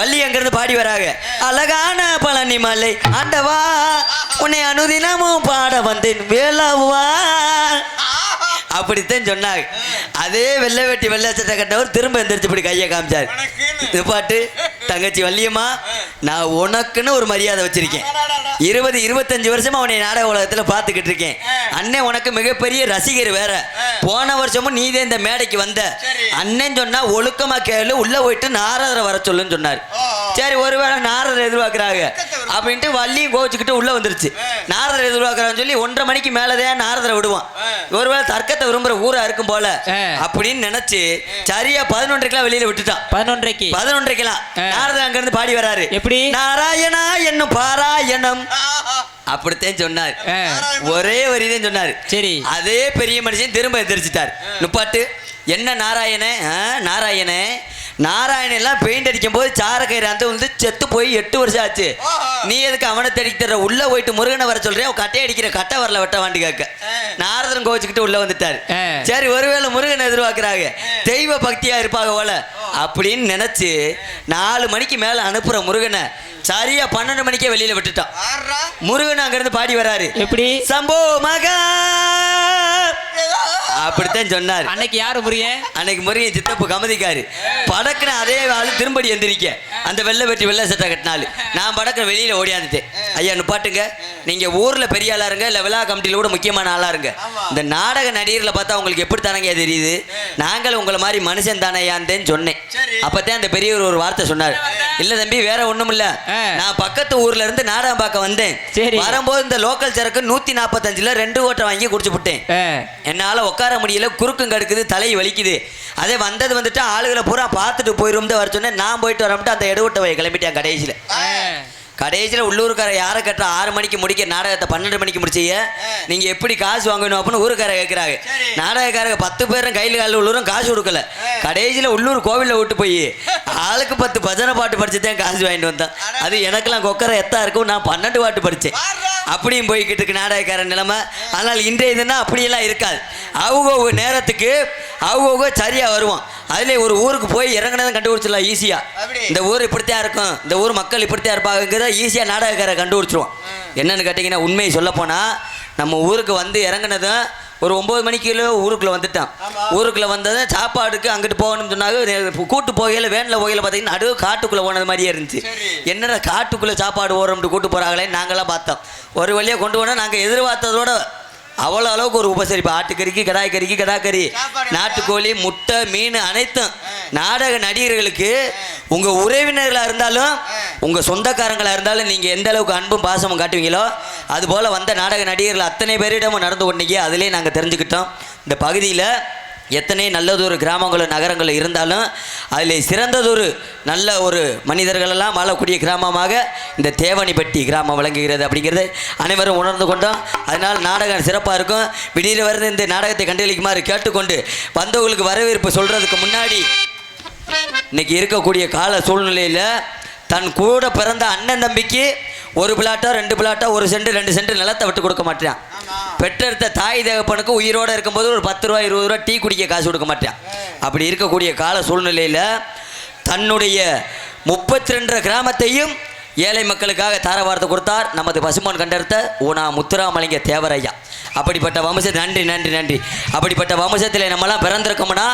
வள்ளி அங்க இருந்து பாடி வராங்க, அழகான பழனி மலை ஆண்டவா உன்னை அனுதினமும் பாட வந்தேன் வேளாவா, அப்படித்தான் சொன்னாங்க. அதே வெள்ளை வெட்டி வெள்ளை சட்டை கட்டவர் திரும்ப எந்திரிச்சு இப்படி கையை காமிச்சார். இது பாட்டு தங்கச்சி வள்ளியம்மா, நான் உனக்குன்னு ஒரு மரியாதை வச்சிருக்கேன். 20-25 வருஷமா உன்னை நாடக உலகத்துல பார்த்துக்கிட்டு இருக்கேன். அண்ணன் உனக்கு மிகப்பெரிய ரசிகர் வேற. போன வருஷமும் நீதே இந்த மேடைக்கு வந்த. அண்ணன் சொன்னா ஒழுக்கமா கேளு, உள்ள போயிட்டு நாரதரை வர சொல்லுன்னு சொன்னார். சரி, ஒருவேளை நாரதரை எதிர்பார்க்கிறாங்க அப்படின்ட்டு வள்ளியும் கோச்சுக்கிட்டு உள்ள வந்துருச்சு. நாரதரை எதிர்பார்க்கறான்னு சொல்லி 1:30 மணிக்கு மேலதான் நாரதரை விடுவான். ஒருவேளை தர்க்கத்தை விரும்புற ஊரா இருக்கும் போல அப்படின்னு நினைச்சு சரியா 11:30 வெளியில விட்டுட்டான். 11:30 நாரதர் அங்க இருந்து பாடி வராரு. எப்படி? நாராயணா என்னும் பாராயணம் அப்படித்தான் சொன்னார். ஒரே வரிதான் சொன்னாரு. சரி, அதே பெரிய மனுஷன் திரும்ப எந்திரிச்சிட்டார். நுப்பாட்டு என்ன நாராயண நாராயண நாராயணன் எல்லாம் பெயிண்ட் அடிக்கும் போது சாரக்கயிறு அந்த வந்து செத்து போய் 8 வருஷம் ஆச்சு. நீ எதுக்கு அவனை தேடி தர? உள்ள போயிட்டு முருகனை வர சொல்றியா? கட்டை அடிக்கிற கட்டை வரல வெட்ட வாண்டி கேட்க நாரதன் கோச்சுக்கிட்டு உள்ள வந்துட்டாரு. சரி, ஒருவேளை முருகனை எதிர்பார்க்கிறாங்க, தெய்வ பக்தியா இருப்பாங்க போல அப்படின்னு நினைச்சு 4 மணிக்கு மேல அனுப்புற முருகனை சரியா 12 மணிக்கே வெளியில விட்டுட்டான். முருகன் அங்க இருந்து பாடி வராரு. எப்படி? சம்போ மகா அப்படித்தான் சொன்னார். அன்னைக்கு யாரு முருகன்? அன்னைக்கு முருகன் சித்தப்பு கமதிக்காரு. படக்குன்னு அதே ஆளு திரும்படி எந்திரிக்க அந்த வெள்ளை வெட்டி வெள்ளை சட்டை கட்டினாலு நான் படக்குன்னு வெளியில ஓடியாந்துட்டேன். ஐயா நுப்பாட்டுங்க, நீங்க ஊர்ல பெரிய ஆளா இருங்க, இல்ல விழா கமிட்டியில கூட முக்கியமான ஆளா இருங்க. இந்த நாடக நடிகர்ல பார்த்தா உங்களுக்கு எப்படி தானங்க தெரியுது? நாங்கள் உங்களை மாதிரி மனுஷன் தானேயான்னு சொன்னேன். அப்பதான் அந்த பெரியவர் ஒரு வார்த்தை சொன்னார். இல்ல தம்பி, வேற ஒண்ணும் இல்ல, நான் பக்கத்து ஊர்ல இருந்து நாடகம் பார்க்க வந்தேன். வரும்போது இந்த லோக்கல் சரக்கு 145ல 2 ஓட்டை வாங்கி குடிச்சு விட்டேன். என்னால உட்கார முடியல, குறுக்கும் கடுக்குது, தலை வலிக்குது. அதே வந்தது வந்துட்டு ஆளுகளை பூரா பார்த்துட்டு போயிரும் வர சொன்னேன். நான் போயிட்டு வரமிட்டு அந்த எடுவட்டை கிளம்பிட்டேன். கடைசியில் உள்ளூர்கார யாரை கட்டுற 6 மணிக்கு முடிக்க நாடகத்தை 12 மணிக்கு முடிச்சிய நீங்க எப்படி காசு வாங்கணும் அப்படின்னு ஊருக்கார கேட்கிறாங்க. நாடகக்காரங்க 10 பேரும் கையில் காலில் உள்ளூரும் காசு கொடுக்கல. கடைசியில் உள்ளூர் கோவிலில் விட்டு போய் ஆளுக்கு 10 பஜனை பாட்டு படிச்சுதான் காசு வாங்கிட்டு வந்தேன். அது எனக்கெல்லாம் கொக்கரை எத்தா இருக்கும், நான் 12 பாட்டு படித்தேன். அப்படியும் போய்கிட்டு இருக்கு நாடகக்கார நிலைமை. ஆனால் இன்றைய இதுன்னா அப்படியெல்லாம் இருக்காது. அவங்க நேரத்துக்கு அவங்க சரியா வருவான். அதுல ஒரு ஊருக்கு போய் இறங்கினதும் கண்டுபிடிச்சிடலாம் ஈஸியா. இந்த ஊர் இப்படித்தான் இருக்கும், இந்த ஊர் மக்கள் இப்படித்தான் இருப்பாங்கிறத ஈஸியா நாடகக்கார கண்டுபிடிச்சிருவோம். என்னன்னு கேட்டீங்கன்னா, உண்மையை சொல்ல போனா நம்ம ஊருக்கு வந்து இறங்கினதும் ஒரு 9 மணிக்குள்ள ஊருக்குள்ள வந்துட்டான். ஊருக்குள்ள வந்ததும் சாப்பாடுக்கு அங்கிட்டு போகணும்னு சொன்னாங்க. கூட்டு போகையில வேனில் போகையில பார்த்தீங்கன்னா நடுவு காட்டுக்குள்ள போனது மாதிரியே இருந்துச்சு. என்னடா காட்டுக்குள்ள சாப்பாடு ஓடுறோம்னு கூட்டு போறாங்களே நாங்களாம் பார்த்தோம். ஒரு வழியாக கொண்டு போனால் நாங்கள் எதிர்பார்த்ததோட அவ்வளோ அளவுக்கு ஒரு உபசரிப்பு. ஆட்டுக்கறிக்கு கடாய்கறிக்கு கடாக்கறி, நாட்டுக்கோழி, முட்டை, மீன் அனைத்தும். நாடக நடிகர்களுக்கு உங்கள் உறவினர்களாக இருந்தாலும் உங்கள் சொந்தக்காரங்களாக இருந்தாலும் நீங்கள் எந்த அளவுக்கு அன்பும் பாசமும் காட்டுவீங்களோ அதுபோல் வந்த நாடக நடிகர்கள் அத்தனை பேரிடமும் நடந்து கொண்டீங்க. அதிலே நாங்கள் தெரிஞ்சுக்கிட்டோம். இந்த பகுதியில் எத்தனை நல்லதொரு கிராமங்களும் நகரங்களும் இருந்தாலும் அதில் சிறந்ததொரு நல்ல ஒரு மனிதர்களெல்லாம் வாழக்கூடிய கிராமமாக இந்த தேவனிப்பட்டி கிராமம் விளங்குகிறது அப்படிங்கிறத அனைவரும் உணர்ந்து கொண்டோம். அதனால் நாடகம் சிறப்பாக இருக்கும். விடியில் வருது இந்த நாடகத்தை கண்டளிக்குமாறு கேட்டுக்கொண்டு வந்தவங்களுக்கு வரவேற்பு சொல்கிறதுக்கு முன்னாடி இன்னைக்கு இருக்கக்கூடிய கால சூழ்நிலையில் தன் கூட பிறந்த அண்ணன் தம்பிக்கு 1 பிளாட்டோ 2 பிளாட்டோ 1 சென்ட் 2 சென்ட் நிலத்தை விட்டு கொடுக்க மாட்டேன். பெற்றெடுத்த தாய் தகப்பனுக்கு உயிரோடு இருக்கும்போது ஒரு 10 ரூபா 20 ரூபா டீ குடிக்க காசு கொடுக்க மாட்டேன். அப்படி இருக்கக்கூடிய கால சூழ்நிலையில் தன்னுடைய 32 கிராமத்தையும் ஏழை மக்களுக்காக தாரவார்த்தை கொடுத்தார் நமது பசுமான் கண்டெடுத்த ஊனா முத்துராமலிங்க தேவரையா. அப்படிப்பட்ட வம்சத்தை நன்றி நன்றி நன்றி. அப்படிப்பட்ட வம்சத்தில் நம்மளாம் பிறந்திருக்கோம்னா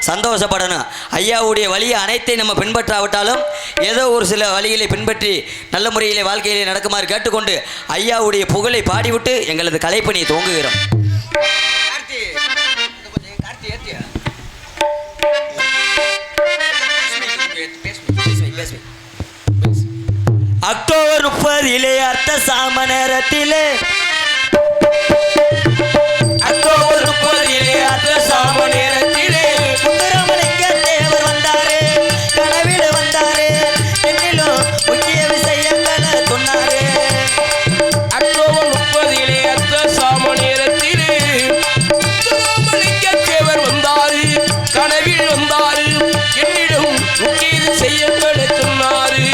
சந்தோஷப்படணும். ஐயாவுடைய வழியை அனைத்தையும் நம்ம பின்பற்றாவிட்டாலும் ஏதோ ஒரு சில வழிகளை பின்பற்றி நல்ல முறையிலே வாழ்க்கையிலே நடக்குமாறு கேட்டுக்கொண்டு ஐயாவுடைய புகழை பாடிவிட்டு எங்களது கலைப்பணியை துவங்குகிறோம். அக்டோபர் 30 அர்த்த சாம நேரத்திலே அக்டோபர் 30 அர்த்த சாம நேரத்திலே முத்துராமலிங்க தேவர் வந்தாரே, கனவில வந்தாரே, என்னிலும் முக்கிய விஷயங்களை சொன்னாரே. அக்டோபர் 30 அர்த்த சாம நேரத்திலே முத்துராமலிங்க தேவர் வந்தாரு, கனவில் வந்தாரு, என்னிடம் முக்கிய விஷயங்களை சொன்னாரு.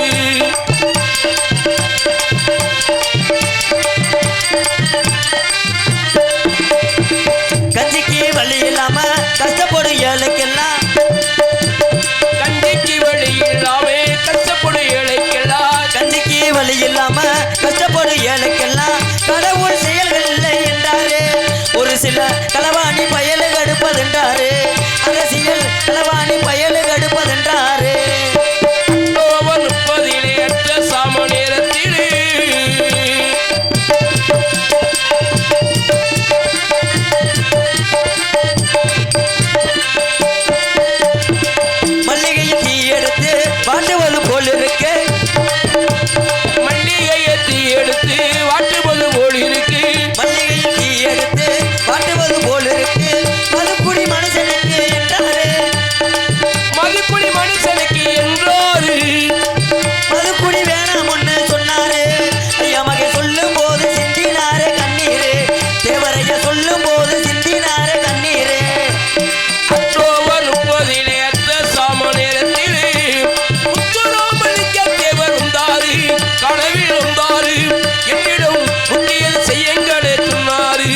வழி இல்லாம கஷ்டப்படும் ஏழைக்கெல்லாம் கடவுள் செயல்கள் இல்லை என்றாரு. ஒரு சில களவாணி பயலுக்கு அடுப்பதென்றாரு. அரசியல் களவாணி பயலுக்கு அடுப்பதென்றாரு. அக்டோபர் 30 அத்த சாம நேரத்திலே மல்லிகையில் தீ எடுத்து வாட்டுவது போல் இருக்கு. மல்லிகையை தீ எடுத்து வாட்டுவது போல் இருக்கு. மல்லிகையில் தீ எடுத்து வாட்டுவது போல் இருக்கு. மதுக்குடி மனுஷனுக்கு என்றாரு. மதுக்குடி மனுஷனுக்கு என்றாரு. மதுக்குடி வேணாம் ஒண்ணு சொன்னாரு. ஐயா மகை சொல்லும் போது சிந்தினாரு கண்ணீரு. தேவரையா சொல்லும் போது சிந்தினாரு கண்ணீரு. அக்டோபர் 30 அத்த சாம நேரத்திலே முத்துராமலிங்க தேவர் வந்தாரு. கனவில் வந்தாரு. என்னிடம் புண்ணியல் செய்யுங்களே சொன்னாரு.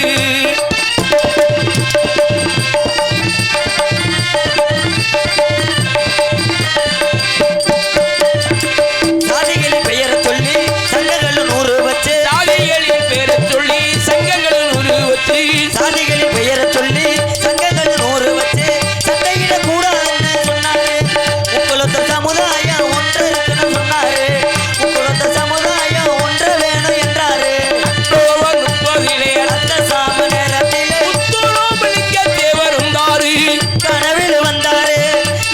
சாதிகளின் பெயரை சொல்லி சங்கங்கள் 100 வச்சு. சாதிகளின் பேரை சொல்லி சங்கங்களின் உருவச்சு சாதிகளின் பெயரை சொல்லி சங்கங்கள் 100 வச்சு சண்டையிட கூடாதுன்னு சொன்னாரு. உங்களொத்த சமுதாயம் ஒன்று இருக்குன்னு சொன்னாரு. உங்களொத்த சமுதாயம் ஒன்று வேணும் என்றாரு. அக்டோபர் 30 அந்த சாம நேரத்திலே முத்துராமலிங்க தேவர் வந்தாரு. கனவில் வந்தாரு.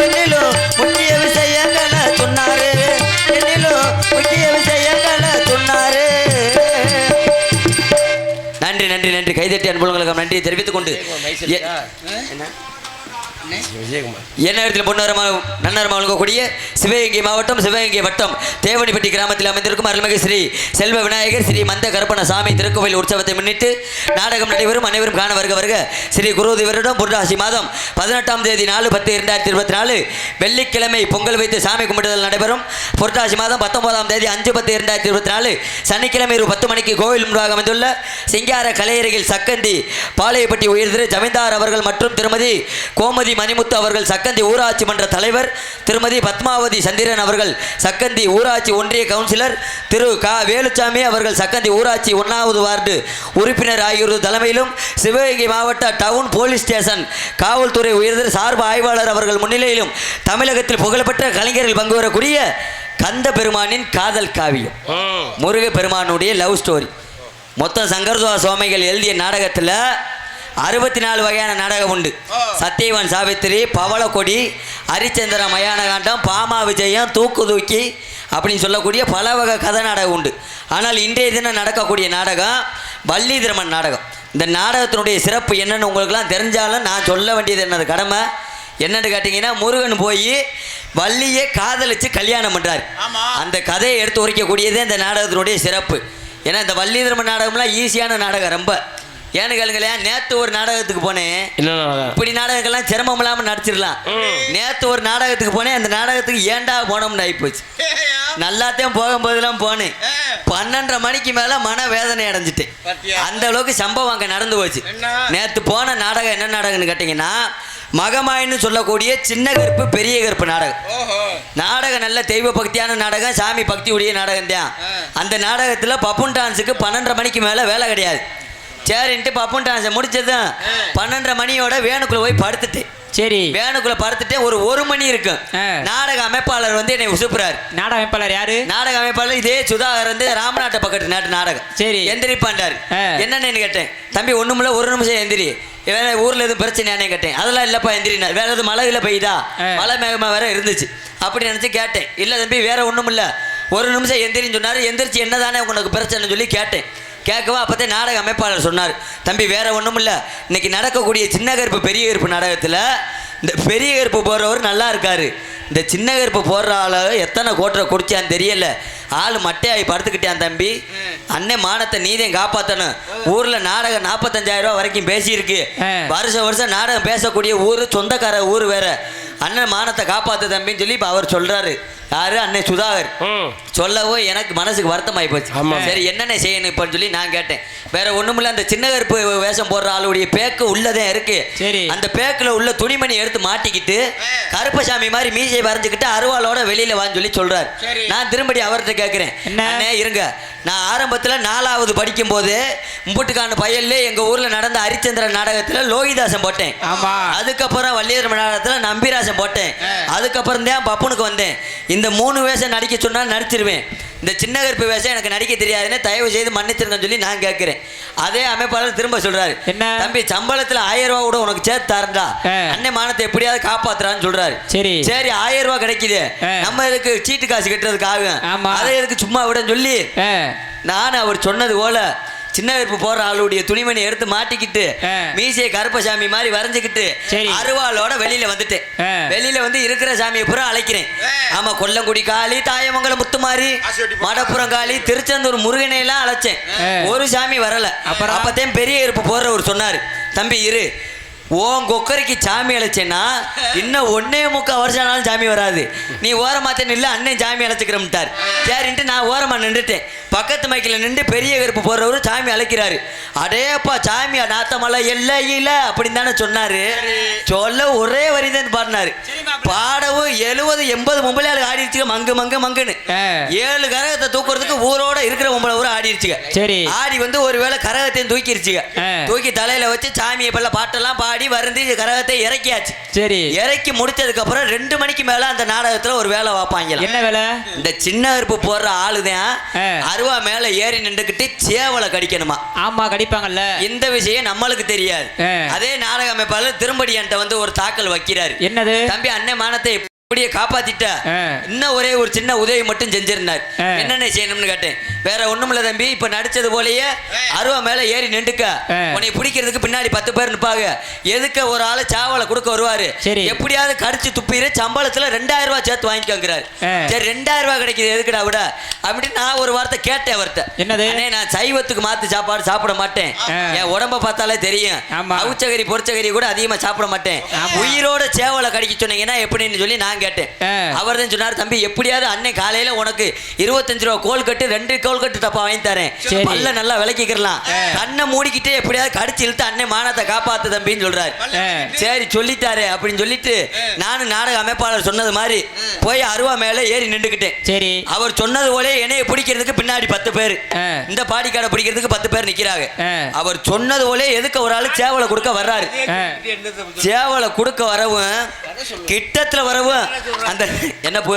என்னிலும் முக்கிய விஷயங்களை சொன்னாரு. என்னிலும் முக்கிய விஷயங்களை சொன்னாரு. நன்றி நன்றி நன்றி. கைதட்டி அன்புகளுக்கு நன்றியை தெரிவித்துக் கொண்டு விஜயகுமார் என்ன இடத்தில் பொன்னரமாக நன்னரமாக வழங்கக்கூடிய சிவகங்கை மாவட்டம் சிவகங்கை வட்டம் தேவனிப்பட்டி கிராமத்தில் அமைந்திருக்கும் அருள்மிகு ஸ்ரீ செல்வ விநாயகர் ஸ்ரீ மந்த கருப்பண சாமி திருக்கோவில் உற்சவத்தை முன்னிட்டு நாடகம் நடைபெறும். அனைவரும் காண வருக. ஸ்ரீ குருதி வருடம் புரட்டாசி மாதம் 18ஆம் தேதி 4/10/2024 வெள்ளிக்கிழமை பொங்கல் வைத்து சாமி கும்பிடுதல் நடைபெறும். புரட்டாசி மாதம் 19ஆம் தேதி 5/10/2024 சனிக்கிழமை 10 மணிக்கு கோவில் முன்பாக அமைந்துள்ள சிங்கார கலையருகில் சக்கந்தி பாளையப்பட்டி உயர் திரு ஜமீன்தார் அவர்கள் மற்றும் திருமதி கோமதி மணிமுத்து அவர்கள் சக்கந்தி ஊராட்சி மன்ற தலைவர், திருமதி பத்மாவதி சந்திரன் அவர்கள் சக்கந்தி ஊராட்சி ஒன்றிய கவுன்சிலர், திரு க வேலுச்சாமி அவர்கள் சக்கந்தி ஊராட்சி 1வது வார்டு உறுப்பினர் ஆகியோர் தலைமையிலும் சிவகங்கை மாவட்ட டவுன் போலீஸ் ஸ்டேஷன் காவல்துறை உயர்தர சார்பு ஆய்வாளர் அவர்கள் முன்னிலையிலும் தமிழகத்தில் புகழ்பெற்ற கலைஞர்கள் பங்கு வரக்கூடிய கந்த பெருமானின் காதல் காவியம் முருக பெருமானுடைய லவ் ஸ்டோரி. மொத்தம் சங்கர்துவா சுவாமிகள் எழுதிய நாடகத்தில் 64 வகையான நாடகம் உண்டு. சத்தியவன் சாவித்திரி, பவளக்கொடி, ஹரிச்சந்திர மயானகாண்டம், பாமா விஜயம், தூக்கு தூக்கி அப்படின்னு சொல்லக்கூடிய பல வகை கதை நாடகம் உண்டு. ஆனால் இன்றைய தினம் நடக்கக்கூடிய நாடகம் வள்ளிதிரமன் நாடகம். இந்த நாடகத்தினுடைய சிறப்பு என்னன்னு உங்களுக்குலாம் தெரிஞ்சாலும் நான் சொல்ல வேண்டியது என்னது கடமை என்னன்னு கேட்டிங்கன்னா, முருகன் போய் வள்ளியை காதலிச்சு கல்யாணம் பண்ணுறாரு. அந்த கதையை எடுத்து உரைக்கக்கூடியதே இந்த நாடகத்தினுடைய சிறப்பு. ஏன்னா இந்த வள்ளிதிரமன் நாடகம்லாம் ஈஸியான நாடகம் ரொம்ப. ஏன்னு கேளுங்களேன், நேற்று ஒரு நாடகத்துக்கு போனேன். இப்படி நாடகங்கள்லாம் சிரமம் இல்லாமல் நடிச்சிடலாம். நேற்று ஒரு நாடகத்துக்கு போனேன். அந்த நாடகத்துக்கு ஏண்டா போனோம்னு ஆகிப்போச்சு. நல்லாத்தையும் போகும்போதெல்லாம் போனேன். 12:30 மணிக்கு மேலே மன வேதனை அடைஞ்சிட்டேன். அந்த அளவுக்கு சம்பவம் அங்கே நடந்து போச்சு. நேற்று போன நாடகம் என்ன நாடகம்னு கேட்டிங்கன்னா, மகமாயின்னு சொல்லக்கூடிய சின்ன கருப்பு பெரிய கருப்பு நாடகம். நாடகம் நல்ல தெய்வ பக்தியான நாடகம், சாமி பக்தி உடைய நாடகம் தான். அந்த நாடகத்தில் பப்புன் டான்ஸுக்கு 12:30 மணிக்கு மேலே வேலை கிடையாது. சரின்ட்டு பப்புன் டான்ஸை முடிச்சதும் 12:30 மணியோட வேணுக்குள்ள போய் படுத்துட்டு, சரி வேணுக்குள்ள படுத்துட்டு ஒரு மணி இருக்கும். நாடக அமைப்பாளர் வந்து என்னை உசுப்புறாரு. நாடக அமைப்பாளர் யாரு? நாடக அமைப்பாளர் இதே சுதாகர் வந்து ராமநாட்ட பக்கத்து நாட்டு நாடகம். சரி எந்திரிப்பாண்டாரு. என்னன்னு கேட்டேன், தம்பி ஒண்ணுமில்ல ஒரு நிமிஷம் எந்திரி, வேற ஊர்ல எதுவும் பிரச்சனையானே கேட்டேன். அதெல்லாம் இல்லப்பா எந்திரினா. வேற எதுவும் மழை இல்லை பெய்யுதா? மழை மேகமா வேற இருந்துச்சு. அப்படி நினைச்சு கேட்டேன். இல்ல தம்பி வேற ஒண்ணும் இல்ல, ஒரு நிமிஷம் எந்திரின்னு சொன்னாரு. எந்திரிச்சு என்னதானே உனக்கு பிரச்சனை சொல்லி கேட்டேன். கேட்கவா அப்போதே நாடக அமைப்பாளர் சொன்னார், தம்பி வேற ஒன்றும் இல்லை, இன்னைக்கு நடக்கக்கூடிய சின்ன கருப்பு பெரிய கருப்பு நாடகத்தில் இந்த பெரிய கருப்பு போடுறவர் நல்லா இருக்காரு, இந்த சின்ன கருப்பு போடுற ஆளை எத்தனை கோட்டரை குடிச்சான்னு தெரியல, ஆள் மட்டையாகி படுத்துக்கிட்டான் தம்பி, அண்ணன் மானத்தை நீதையும் காப்பாற்றணும். ஊரில் நாடகம் 45,000 ரூபா வரைக்கும் பேசியிருக்கு. வருஷம் வருஷம் நாடகம் பேசக்கூடிய ஊர், சொந்தக்கார ஊர் வேற. அண்ணன் மானத்தை காப்பாத்து தம்பின்னு சொல்லி இப்போ அவர் சொல்றாரு. யாரு? அண்ணன் சுதாகர். சொல்லவும் எனக்கு மனசுக்கு வருத்தமாயி போச்சு. சரி என்னென்ன செய்யணும் இப்போன்னு சொல்லி நான் கேட்டேன். வேற ஒண்ணுமில்ல, அந்த சின்ன கருப்பு வேஷம் போடுற ஆளுடைய பேக்கு உள்ளதே இருக்கு. சரி. அந்த பேக்குல உள்ள துணிமணி எடுத்து மாட்டிக்கிட்டு கருப்பசாமி மாதிரி மீசை வரைஞ்சுக்கிட்டு அருவாளோட வெளியில வான்னு சொல்லி சொல்றாரு. நான் திரும்படி அவர்கிட்ட கேட்கிறேன், அண்ணே இருங்க, நான் ஆரம்பத்துல 4வது படிக்கும் போது மும்புட்டுக்கான பயல்ல எங்க ஊர்ல நடந்த ஹரிச்சந்திரன் நாடகத்துல லோகிதாசன் போட்டேன். அதுக்கப்புறம் வள்ளியர் நாடகத்துல நம்பிராசன் போட்டேன். அதுக்கப்புறம் தான் பப்புனுக்கு வந்தேன். இந்த 3 வேஷம் நடிக்க சொன்னா நடிச்சிருவேன். இந்த சின்ன கருப்பு வேஷம் எனக்கு நடிக்க தெரியாதுன்னு தயவு செய்து மன்னிச்சிருங்கன்னு சொல்லி நான் கேட்கிறேன். அதே அமைப்பாளர் திரும்ப சொல்றாரு, தம்பி சம்பளத்துல 1000 ரூபா கூட உனக்கு சேர்த்து தரண்டா, அண்ணன் மானத்தை எப்படியாவது காப்பாத்துறான்னு சொல்றாரு. சரி 1000 ரூபா கிடைக்குது, நம்ம எதுக்கு சீட்டு காசு கட்டுறதுக்கு ஆகும், அதை எதுக்கு சும்மா விடன்னு சொல்லி நான் அவர் சொன்னது போல சின்ன கருப்பு போற ஆளுடைய துணிமணி எடுத்து மாட்டிக்கிட்டு மீசையை கருப்பசாமி மாதிரி வரைஞ்சுக்கிட்டு அருவாளோட வெளியில வந்துட்டேன். வெளியில வந்து இருக்கிற சாமியை பூரா அழைக்கிறேன். ஆமா, கொல்லங்குடி காளி, தாயமங்கலம் முத்துமாரி, மடப்புறம் காளி, திருச்செந்தூர் முருகனை எல்லாம் அழைச்சேன். ஒரு சாமி வரல. அப்பதான் பெரிய கருப்பு போறவர் சொன்னாரு, தம்பி இரு, ஓன் கொக்கரைக்கு சாமி அழைச்சேன்னா இன்னும் 1.25 வருஷம் ஆனாலும் சாமி வராது, நீ ஓரமாத்த நில்ல, அண்ணன் சாமி அழைச்சிக்கிறோம்ட்டார். சரின்ட்டு நான் ஓரமா நின்றுட்டேன். பக்கத்து மைக்கில் நின்று பெரிய கருப்பு போடுறவரு சாமி அழைக்கிறாரு. அடேப்பா சாமி நாத்தமலை இல்ல அப்படின்னு தானே சொன்னாரு. சொல்ல ஒரே வரிதான் பாடினாரு. பாடவும் 70-80 பொம்பளையாளு ஆடிடுச்சுங்க, மங்கு மங்கு மங்குன்னு. 7 கரகத்தை தூக்குறதுக்கு ஊரோட இருக்கிற பொம்பளை ஊரை ஆடிடுச்சுங்க. சரி ஆடி வந்து ஒருவேளை கரகத்தையும் தூக்கிருச்சுங்க. தூக்கி தலையில வச்சு சாமியை பல்ல பாட்டெல்லாம் பாடி வருந்தி கரகத்தை இறக்கியாச்சு. சரி இறக்கி முடிச்சதுக்கு அப்புறம் 2 மணிக்கு மேல அந்த நாடகத்துல ஒரு வேலை வைப்பாங்க. என்ன வேலை? இந்த சின்ன கருப்பு போடுற ஆளுதான் அருவா மேல ஏறி நின்றுகிட்டு சேவலை கடிக்கணுமா. ஆமா கடிப்பாங்கல்ல. இந்த விஷயம் நம்மளுக்கு தெரியாது. அதே நாடக அமைப்பாளர் திரும்படி என்கிட்ட வந்து ஒரு தாக்கல் வைக்கிறாரு. என்னது? தம்பி அண்ணன் மானத்தை இப்படியே காப்பாத்திட்ட, இன்னும் ஒரே ஒரு சின்ன உதவி மட்டும் செஞ்சிருந்தார். என்னென்ன செய்யணும்னு கேட்டேன். வேற ஒண்ணுமில்ல தம்பி, இப்ப நடிச்சது போலயே அருவா மேல ஏறி நின்றுக்க, உன்னை பிடிக்கிறதுக்கு பின்னாடி 10 பேர் நிற்பாங்க. எதுக்கு ஒரு ஆளு சாவலை கொடுக்க வருவாரு, எப்படியாவது கடிச்சு துப்பிடு, சம்பளத்துல 2000 ரூபாய் சேர்த்து வாங்கிக்கோங்கிறாரு. சரி 2000 ரூபாய் கிடைக்குது எதுக்குடா விட அப்படின்னு நான் ஒரு வார்த்தை கேட்டேன் அவர்கிட்ட. என்னது? நான் சைவத்துக்கு மாத்து சாப்பாடு சாப்பிட மாட்டேன், என் உடம்ப பார்த்தாலே தெரியும், அவுச்சகரி பொரிச்சகரி கூட அதிகமா சாப்பிட மாட்டேன், உயிரோட சேவலை கடிக்க சொன்னீங்கன்னா எப்படின்னு சொல்லி நான் கேட்டேன். அவர் தான் சொன்னார், தம்பி எப்படியாவது அன்னை காலையில உனக்கு 25 ரூபா கோல் கட்டு 2 கோல் கட்டு டப்பா வாங்கி தரேன், பல்ல நல்லா விளக்கிக்கலாம், கண்ணை மூடிக்கிட்டே எப்படியாவது கடிச்சு இழுத்து அன்னை மானத்தை காப்பாத்து தம்பின்னு சொல்றாரு. சரி சொல்லிட்டாரு அப்படின்னு சொல்லிட்டு நானும் நாடக அமைப்பாளர் சொன்னது மாதிரி போய் அருவா மேல ஏறி நின்றுக்கிட்டேன். சரி அவர் சொன்னது போல என்னைய பிடிக்கிறதுக்கு பின்னாடி 10 பேர், இந்த பாடிக்காரை பிடிக்கிறதுக்கு 10 பேர் நிக்கிறாங்க. அவர் சொன்னது போல எதுக்கு ஒரு ஆளு சேவலை கொடுக்க வர்றாரு. சேவலை கொடுக்க வரவும் கிட்டத்துல வரவும் அந்த என்ன பூ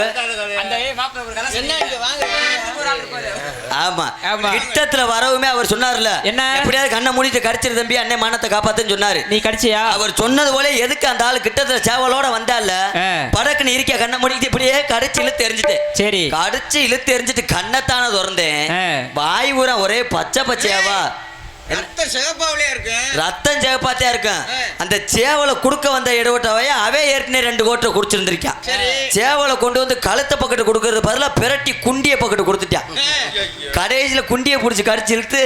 ஆமா கிட்டத்துல வரவுமே அவர் சொன்னார்ல, என்ன எப்படியாவது கண்ணை மூடிட்டு கடிச்சிரு தம்பி அண்ணே மானத்தை காப்பாத்துன்னு சொன்னாரு. நீ கடிச்சியா? அவர் சொன்னது போல எதுக்கு அந்த ஆளு கிட்டத்துல சேவலோட வந்தால படக்குன்னு இருக்க கண்ணை மூடிட்டு இப்படியே கடிச்சு இழுத்து எரிஞ்சிட்டேன். சரி கடிச்சு இழுத்து எரிஞ்சிட்டு கண்ணத்தான திறந்தேன். வாய் ஊரா ஒரே பச்சை பச்சையாவா, ரத்தம் சேகப்பாத்தியா இருக்கும். அந்த சேவலை குடுக்க வந்த இடவட்டவைய அவே ஏற்கனவே 2 கோட்டை குடிச்சிருந்திருக்கான். சேவலை கொண்டு வந்து கழுத்த பக்கெட்டு கொடுக்கறது பதிலா பிரட்டி குண்டிய பக்கெட்டு கொடுத்துட்டான். கடைசியில குண்டிய பிடிச்சி கடிச்சு இழுத்து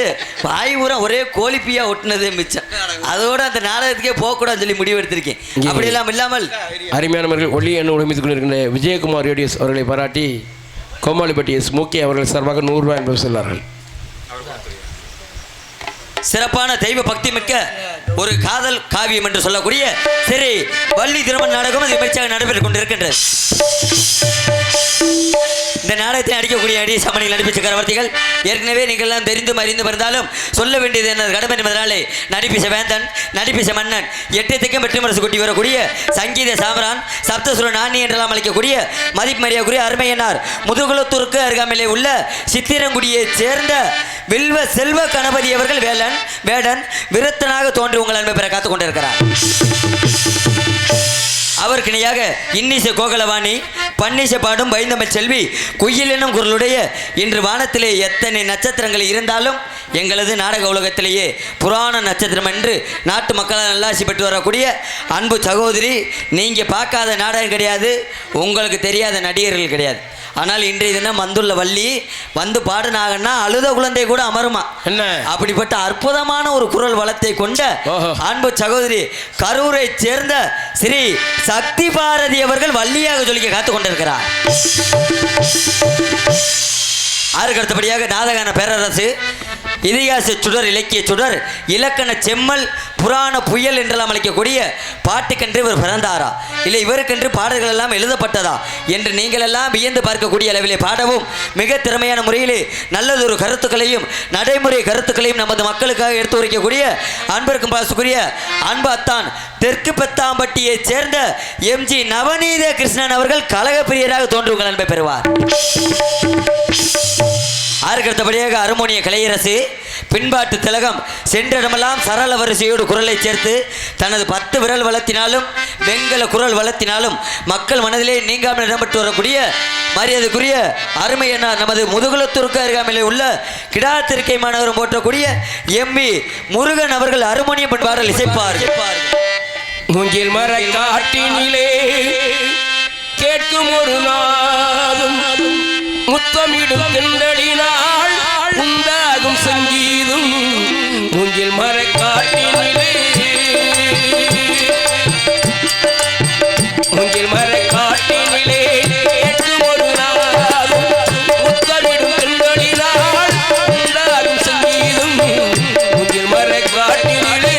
வாய் ஊரா ஒரே கோழிப்பியா ஒட்டுனதே மிச்சம். அதோட அந்த நாடகத்துக்கே போகக்கூடாதுன்னு சொல்லி முடிவு எடுத்திருக்கேன். அப்படி எல்லாம் இல்லாமல் அருமையானவர்கள் ஒளி எண்ண உடமைத்துக் கொண்டிருக்கின்ற விஜயகுமார் ரேடியோஸ் அவர்களை பாராட்டி கோமாளிப்பட்டி எஸ் மூக்கே அவர்கள் சார்பாக 100 ரூபாய் என்பது சொன்னார்கள். சிறப்பான தெய்வ பக்தி மிக்க ஒரு காதல் காவியம் என்று சொல்லக்கூடிய சரி வள்ளி திருமண நாடகம் விமர்சையாக நடைபெற்றுக் கொண்டிருக்கின்றது. இந்த நாடகத்தை நடிக்கக்கூடிய அடி சமணியில் நடிப்பு சக்கரவர்த்திகள் ஏற்கனவே நீங்கள் எல்லாம் தெரிந்தும் அறிந்து இருந்தாலும் சொல்ல வேண்டியது என்ன கடமை என்பதனாலே நடிப்பிச வேந்தன், நடிப்பிச மன்னன், 8 திக்கும் வெற்றி மரசு குட்டி வரக்கூடிய சங்கீத சாமரான், சப்தசுர நாணி என்றெல்லாம் அழைக்கக்கூடிய மதிப்புமரியாதைக்குரிய அருமையனார் முதுகுளத்தூருக்கு அருகாமையிலே உள்ள சித்திரங்குடியைச் சேர்ந்த வில்வ செல்வ கணபதி அவர்கள் வேடன் விருத்தனாக தோன்றி உங்கள் அன்பை பெற காத்துக் கொண்டிருக்கிறார். அவருக்கு இணையாக இன்னிசை கோகலவாணி, பன்னிசை பாடும் வைந்தமிழ் செல்வி, குயில் என்னும் குரலுடைய இன்று வானத்திலே எத்தனை நட்சத்திரங்கள் இருந்தாலும் எங்களது நாடக உலகத்திலேயே புராண நட்சத்திரம் என்று நாட்டு மக்களால் நல்லாசி பெற்று வரக்கூடிய அன்பு சகோதரி. நீங்கள் பார்க்காத நாடகம் கிடையாது, உங்களுக்கு தெரியாத நடிகர்கள் கிடையாது. ஆனால் இன்றைய தினம் வந்துள்ள வள்ளி வந்து பாடுனாங்கன்னா அழுத குழந்தை கூட அமருமா என்ன அப்படிப்பட்ட அற்புதமான ஒரு குரல் வளத்தை கொண்ட அன்பு சகோதரி கரூரை சேர்ந்த ஸ்ரீ சக்தி பாரதி அவர்கள் வள்ளியாக சொல்லிக்க காத்து கொண்டிருக்கிறார். அதற்கு அடுத்தபடியாக நாதகான பேரரசு, இதிகாச சுடர், இலக்கிய சுடர், இலக்கண செம்மல், புராண புயல் என்றெல்லாம் அழைக்கக்கூடிய பாட்டுக்கென்று இவர் பிறந்தாரா இல்லை இவருக்கென்று பாடல்கள் எல்லாம் எழுதப்பட்டதா என்று நீங்கள் எல்லாம் வியந்து பார்க்கக்கூடிய அளவிலே பாடவும் மிக திறமையான முறையிலே நல்லதொரு கருத்துக்களையும் நடைமுறை கருத்துக்களையும் நமது மக்களுக்காக எடுத்து உரைக்கக்கூடிய அன்பிற்கும் பாசுக்குரிய அன்பு அத்தான் தெற்கு பெத்தாம்பட்டியைச் சேர்ந்த எம்ஜி நவநீத கிருஷ்ணன் அவர்கள் கழகப்பிரியராக தோன்றுங்கள் அன்பை பெறுவார். அதற்கடுத்தபடியாக அருமோனிய கலையரசு, பின்பாட்டு திலகம், சென்றிடமெல்லாம் சரள வரிசையோடு குரலை சேர்த்து தனது 10 விரல் வளத்தினாலும் வெண்கல குரல் வளத்தினாலும் மக்கள் மனதிலே நீங்காமல் இடம்பெற்று வரக்கூடிய மரியாதைக்குரிய அருமையண்ணா நமது முதுகுலத்திற்கு அருகாமையிலே உள்ள கிடாத்திருக்கை மாநகரம் போற்றக்கூடிய எம்பி முருகன் அவர்கள் அருமோனியம் பாடல் இசைப்பார். மூங்கில் மர காட்டினிலே கேட்கும் ஒரு நாளும் முத்தமிடும் தெண்டடினாள் உண்டாகும் சங்கீதம். மூங்கில் மர காட்டினிலே மூங்கில் மர காட்டினிலே கேட்கும் ஒரு நாளும் முத்தமிடும் தெண்டடினாள் உண்டாகும் சங்கீதம். மூங்கில் மர காட்டினிலே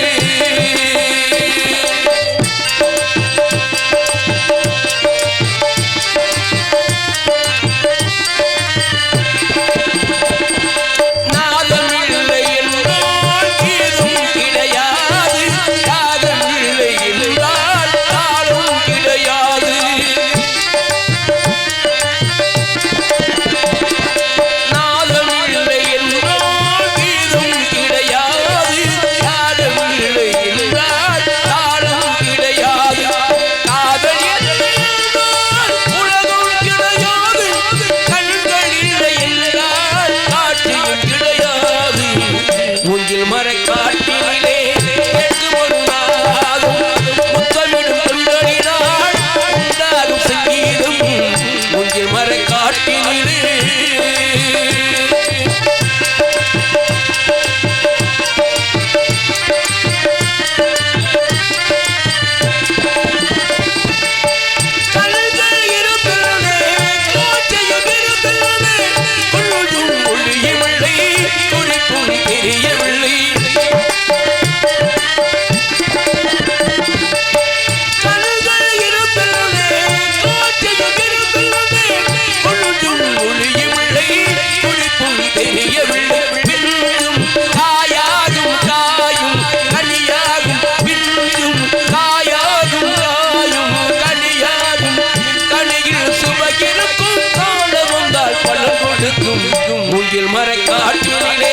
மூங்கில் மர காட்டினிலே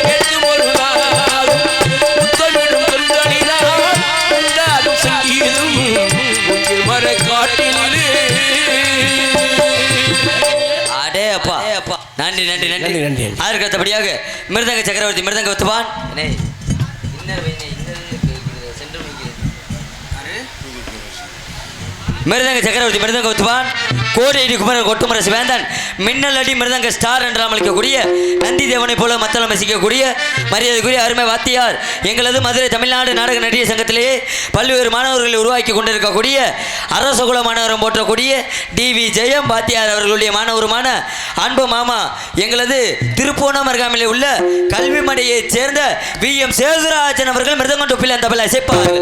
கேட்கும் ஒரு நாளும் முத்தமிடும் தெண்டடினாள் உண்டாகும் சங்கீதம். மூங்கில் மர காட்டினிலே. அடே அப்பா, நன்றி நன்றி நன்றி நன்றி. அதற்கு அடுத்தபடியாக மிருதங்க சக்கரவர்த்தி மிருதங்க ஒத்துவான். மிருதங்க சக்கரவர்த்தி மிருதங்க ஒத்துவான். கோடையடி குமரன் கொட்டுமர சிவேந்தன் மின்னல் அடி மிருதங்க ஸ்டார் என்றால் அழைக்கக்கூடிய நந்தி தேவனை போல மத்தளம் வசிக்கக்கூடிய மரியாதைக்குரிய அருமை வாத்தியார் எங்களது மதுரை தமிழ்நாடு நாடக நடிகர் சங்கத்திலேயே பல்வேறு மாணவர்களை உருவாக்கி கொண்டிருக்கக்கூடிய அரசகுல மாணவரம் போற்றக்கூடிய டிவி ஜெயம் வாத்தியார் அவர்களுடைய மாணவருமான அன்பு மாமா எங்களது திருப்போணம் அருகாமையில் உள்ள கல்வி மடையைச் சேர்ந்த VM சேதுராஜன் அவர்கள் மிருதங்க தொப்பில் அந்த பல இசைப்பார்கள்.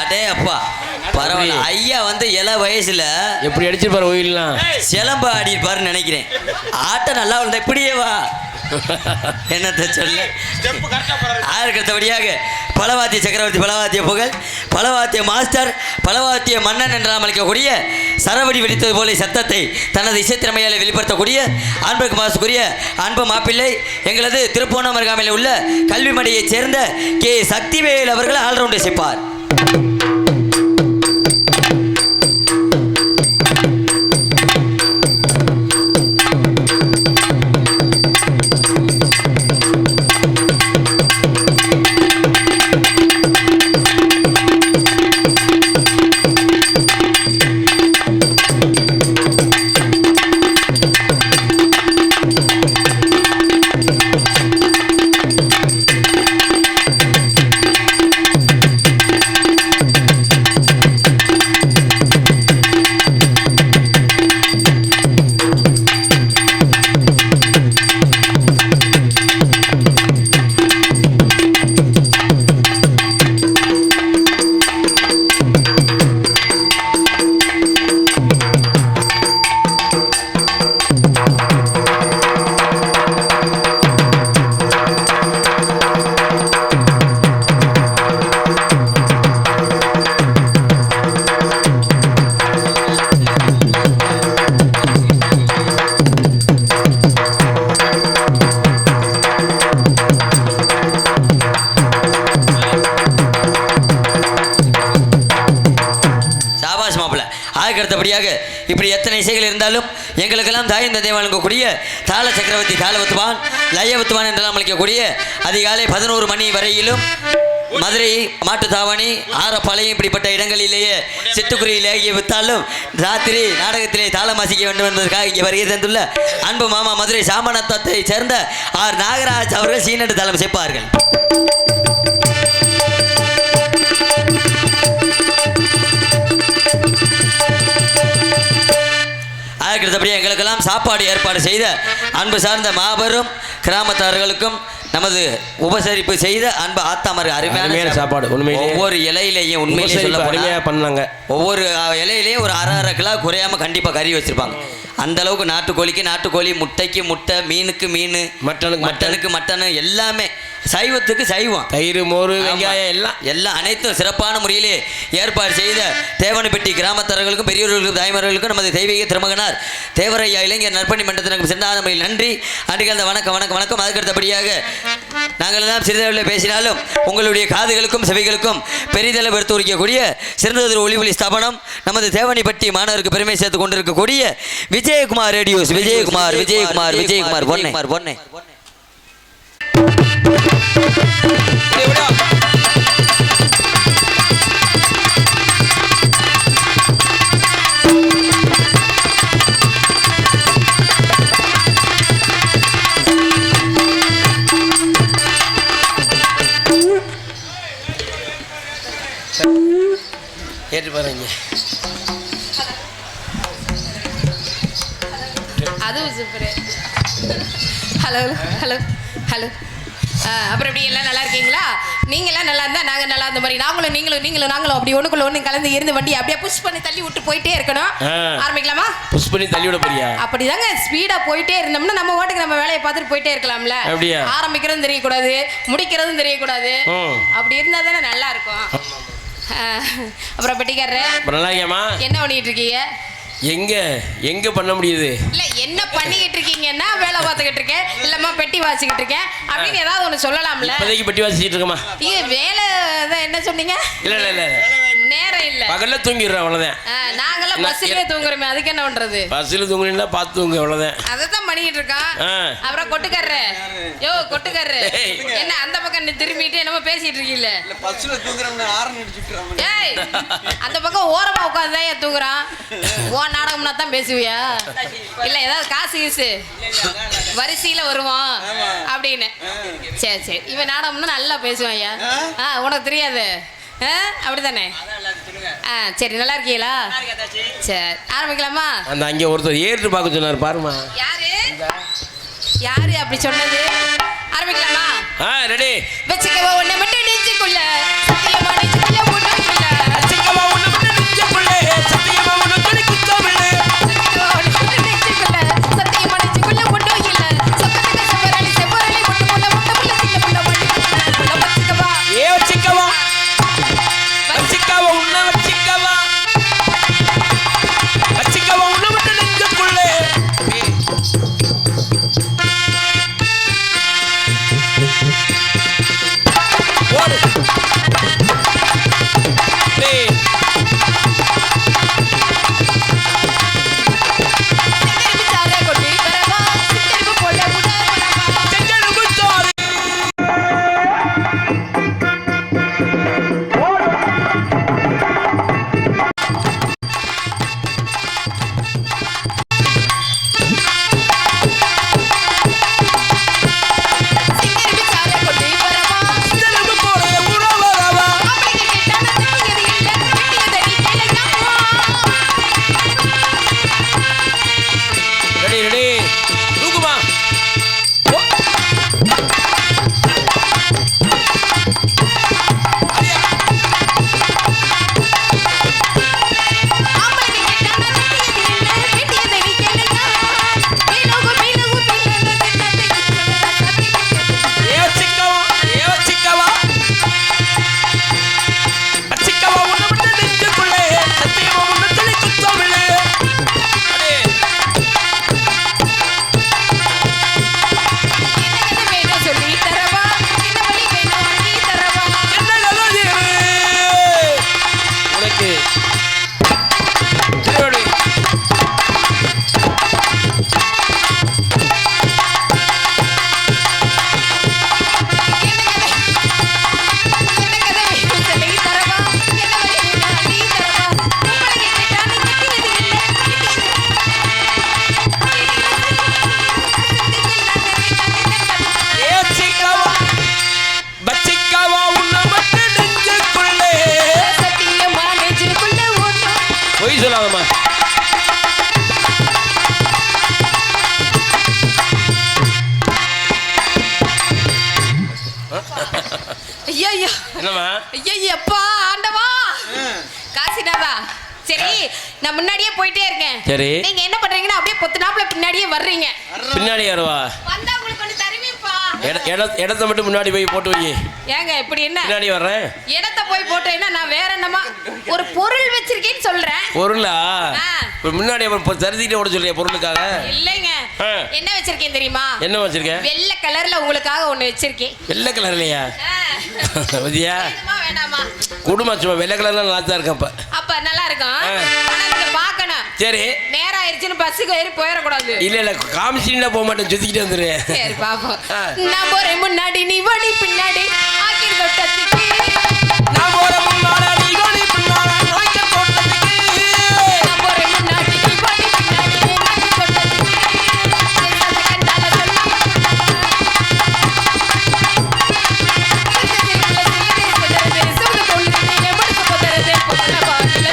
அடே அப்பா பரவாயில்ல. ஐயா வந்து இள வயசுல எப்படி அடிச்சிருப்பாரு கோயில்லாம் சிலம்ப ஆடிப்பாருன்னு நினைக்கிறேன். ஆட்டம் நல்லா இருந்தா இப்படியே வா என்னத்தை சொல்ல. அடுத்தபடியாக பலவாத்திய சக்கரவர்த்தி, பலவாத்திய புகழ், பலவாத்திய மாஸ்டர், பலவாத்திய மன்னன் என்றால் அழைக்கக்கூடிய சரவடி வெடித்தது போல சத்தத்தை தனது இசைத்திறமையால் வெளிப்படுத்தக்கூடிய அன்புக்கு மாசுக்குரிய அன்பு மாப்பிள்ளை எங்களது திருப்போணம் அருகாமையில் உள்ள கல்விமடையைச் சேர்ந்த கே சக்திவேல் அவர்கள் ஆல்ரவுண்ட் இசைப்பார். அடுத்தபடியாக இப்படி எத்தனை இசைகள் இருந்தாலும் எங்களுக்கெல்லாம் தாய் தந்தை வழங்கக்கூடிய தாள சக்கரவர்த்தி தாளவத்துவான் லயவத்துவான் என்றெல்லாம் அழைக்கக்கூடிய அதிகாலை 11 மணி வரையிலும் மதுரை மாட்டுத்தாவணி ஆரப்பாளையம் இப்படிப்பட்ட இடங்களிலேயே சிட்டுக்குருவிலேயே வித்தாலும் ராத்திரி நாடகத்திலே தாளம் வாசிக்க வேண்டும் என்பதற்காக இங்கே வருகை தந்துள்ள அன்பு மாமா மதுரை சாமணத்தை சேர்ந்த ஆர் நாகராஜ் அவர்கள் சீனடு தாளம் சேர்ப்பார்கள். அடுத்தபடியாக எங்களுக்கெல்லாம் சாப்பாடு ஏற்பாடு செய்த அன்பு சார்ந்த மாபெரும் கிராமத்தார்களுக்கும் நமது உபசரிப்பு செய்த அன்பு ஆத்தாமர் அருமையான சாப்பாடு. உண்மையிலே ஒவ்வொரு இலையிலேயும் உண்மையிலே சொல்ல அருமையாக பண்ணாங்க. ஒவ்வொரு இலையிலேயும் ஒரு அரை கிலோ குறையாம கண்டிப்பாக கறி வச்சிருப்பாங்க. அந்த அளவுக்கு நாட்டுக்கோழிக்கு நாட்டுக்கோழி, முட்டைக்கு முட்டை, மீனுக்கு மீன், மட்டனுக்கு மட்டன், எல்லாமே சைவத்துக்கு சைவம், தயிர், மோர், வெங்காயம் எல்லாம் அனைத்தும் சிறப்பான முறையிலே ஏற்பாடு செய்த தேவனப்பட்டி கிராமத்தார்களுக்கும் பெரியவர்களுக்கும் தாய்மார்களுக்கும் நமது தெய்வீக திருமகனார் தேவரையா இளைஞர் நற்பணி மன்றத்தினருக்கு சென்றாத முறையில் நன்றி. அன்றைக்கு அந்த வணக்கம் வணக்கம் வணக்கம். அதுக்கடுத்தபடியாக நாங்கள் எல்லாம் சிறிதளவில் பேசினாலும் உங்களுடைய காதுகளுக்கும் செவிகளுக்கும் பெரிதளவு எடுத்து உரைக்கக்கூடிய சிறந்ததொரு ஒளிவொலி ஸ்தாபனம் நமது தேவனிப்பட்டி மாணவருக்கு பெருமை சேர்த்து கொண்டிருக்கக்கூடிய விஜயகுமார் ரேடியோஸ். விஜயகுமார் விஜயகுமார் விஜயகுமார் பொன்னை பொன்னை கேட்டு பாருங்க. அதுவும் சூப்பர். Hello hello hello. அப்புறம் எப்படி எல்லாம் நல்லா இருக்கீங்களா? நீங்களாம் நல்லா இருந்தால் நாங்கள் நல்லா இருந்த மாதிரி நீங்களும் அப்படி ஒன்றுக்குள்ள ஒன்று கலந்து இருந்து வண்டி அப்படியே புஷ் பண்ணி தள்ளி விட்டு போயிட்டே இருக்கணும். ஆரம்பிக்கலாமா? புஷ் பண்ணி தள்ளி விட போறியா? அப்படிதாங்க ஸ்பீடாக போயிட்டே இருந்தோம்னா நம்ம ஓட்டுக்கு நம்ம வேலையை பார்த்துட்டு போயிட்டே இருக்கலாம்ல. அப்படியா? ஆரம்பிக்கிறதும் தெரியக்கூடாது, முடிக்கிறதும் தெரியக்கூடாது. அப்படி இருந்தால் தானே நல்லா இருக்கும். அப்புறம் பெட்டிக்காரர் நல்லா இருக்கியாமா? என்ன பண்ணிட்டு இருக்கீங்க? எங்க பண்ண முடியுது? இல்ல என்ன பண்ணிக்கிட்டு இருக்கீங்கன்னா வேலை பார்த்துக்கிட்டு இருக்கேன், இல்லம்மா பெட்டி வாசிக்கிட்டு இருக்கேன் அப்படின்னு ஏதாவது ஒன்று சொல்லலாம்ல. இப்போதைக்கு பெட்டி வாசிக்கிட்டு இருக்கமா? வேலை என்ன சொன்னீங்க? இல்ல நேரம் இல்ல, பகல்ல தூங்கிடுறேன் அவ்வளவுதான். நாங்கெல்லாம் பஸ்ஸிலே தூங்குறோமே, அதுக்கு என்ன பண்றது? பஸ்ஸில் தூங்குறீங்களா? பார்த்து தூங்க அவ்வளவுதான். அதைத்தான் பண்ணிக்கிட்டு இருக்கான். அப்புறம் கொட்டுக்காரரு என்ன அந்த பக்கம் திரும்பிட்டு என்னமோ பேசிட்டு இருக்கீங்களே? ஏய் அந்த பக்கம் ஓரமா உட்காந்துதான் ஏன் தூங்குறான்? நாடகம்னா தான் பேசுவியா? இல்ல ஏதாவது காசு கீசு வரிசையில வருவான் அப்படின்னு. சரி இவன் நாடகம்னா நல்லா பேசுவான் ஐயா. உனக்கு தெரியாது அப்படித்தானே? சரி நல்லா இருக்கீங்களா? சரி ஆரம்பிக்கலாமா? அந்த அங்கே ஒருத்தர் ஏறிட்டு பார்க்க சொன்னார் பாருமா. யாரு அப்படி சொன்னது? ஆரம்பிக்கலாமா? ரெடி. வச்சுக்கவா உன்னை மட்டும் நெஞ்சுக்குள்ள சத்தியமா நெஞ்சுக்குள்ள ஒண்ணுமில்ல. வச்சுக்கவா உன்னை மட்டும் நெஞ்சுக்குள்ள சத்தியமா ஒண்ணு துணி குத்தமில்ல. நெஞ்சுக்குள்ள சத்தியமா நெஞ்சுக்குள்ள ஒண்ணும் இல்ல. சப்பரங்க செவரளி செவரளி முட்டுக்குள்ள முட்டுக்குள்ள சின்ன புள்ள வச்சுக்கவா வச்சுக்கவா உன்னை வச்சுக்கவா உன்னை மட்டும் நெஞ்சுக்குள்ள. ஓடு சொல்லாதம்மா. ஐயோ என்னம்மா? ஐயப்பா ஆண்டவா காசிநாதா. சரி நான் முன்னாடியே போயிட்டே இருக்கேன். சரி நீங்க என்ன பண்றீங்கன்னா அப்படியே பொத்துனாப்புல பின்னாடியே வர்றீங்க. பின்னாடி வருவா வந்தா உங்களுக்கு கொஞ்சம் தருவீப்பா. இடத்த மட்டும் முன்னாடி போய் போட்டு வை. ஏங்க இப்படி என்ன? பின்னாடி வர்றேன். இடத்த போய் போட்டேன்னா நான் வேற என்னமா ஒரு பொருள் வச்சிருக்கேன்னு சொல்றேன். பொருளா? முன்னாடி தருதிட்டு ஓட சொல்றியா பொருளுக்காக? இல்லைங்க. என்ன வச்சிருக்கேன் தெரியுமா? என்ன வச்சிருக்கேன்? வெள்ளை கலர்ல உங்களுக்காக ஒண்ணு வச்சிருக்கேன். வெள்ளை கலர்லையா? வதியா வேண்டாமா? குடும்பம் சும்மா வெள்ளை கலர்ல நல்லா தான் இருக்கப்ப. அப்ப நல்லா இருக்கும். நீங்க பார்க்கணும். சரி நேரா ஆயிருச்சுன்னு பஸ்ஸுக்கு ஏறி போயிடக்கூடாது. இல்ல காமிச்சின்னா போக மாட்டேன், சுத்திக்கிட்டு வந்துரு. சரி பாப்போம். நான் போறேன் முன்னாடி நீ வடி பின்னாடி ஆக்கிர தொட்டத்துக்கு. நான் போறேன் முன்னாடி நீ வடி பின்னாடி ஆக்கிர தொட்டத்துக்கு. நான் போறேன் முன்னாடி நீ வடி பின்னாடி ஆக்கிர தொட்டத்துக்கு. கண்டால சொல்ல சுடு தொழில் மடுக்க போதறதே போல பாட்டில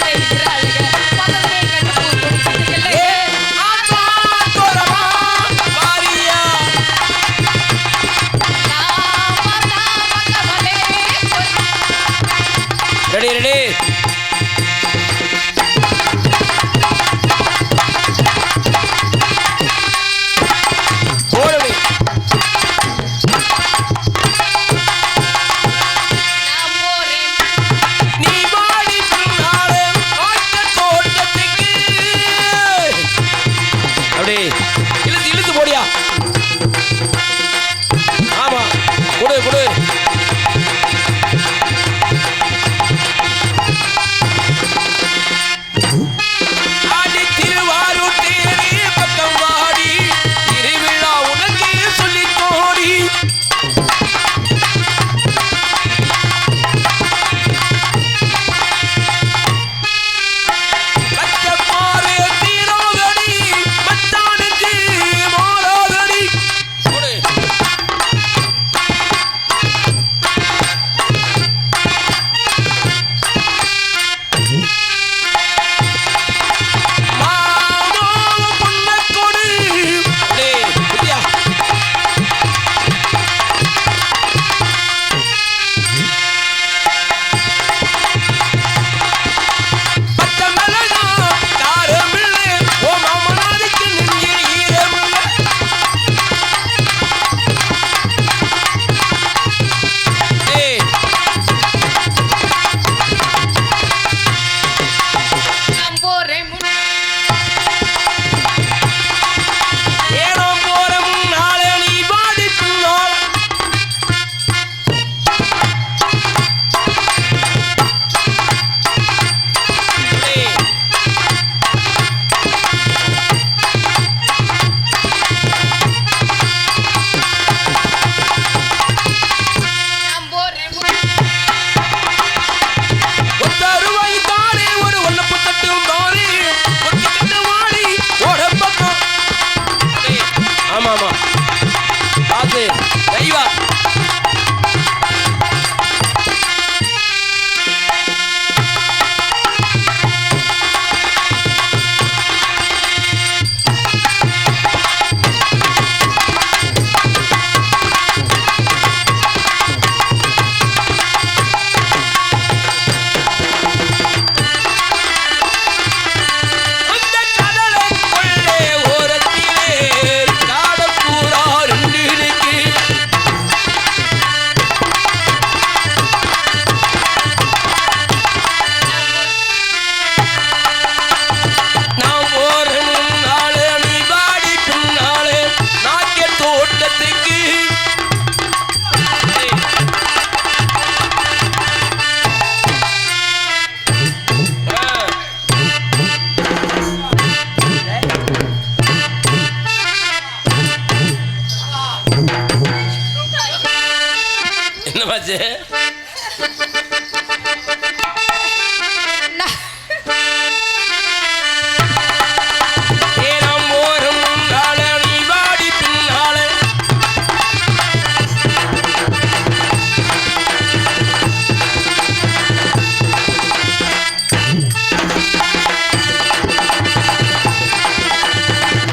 நேரம் ஓரும் முன்னால நீ வாடி பின்னால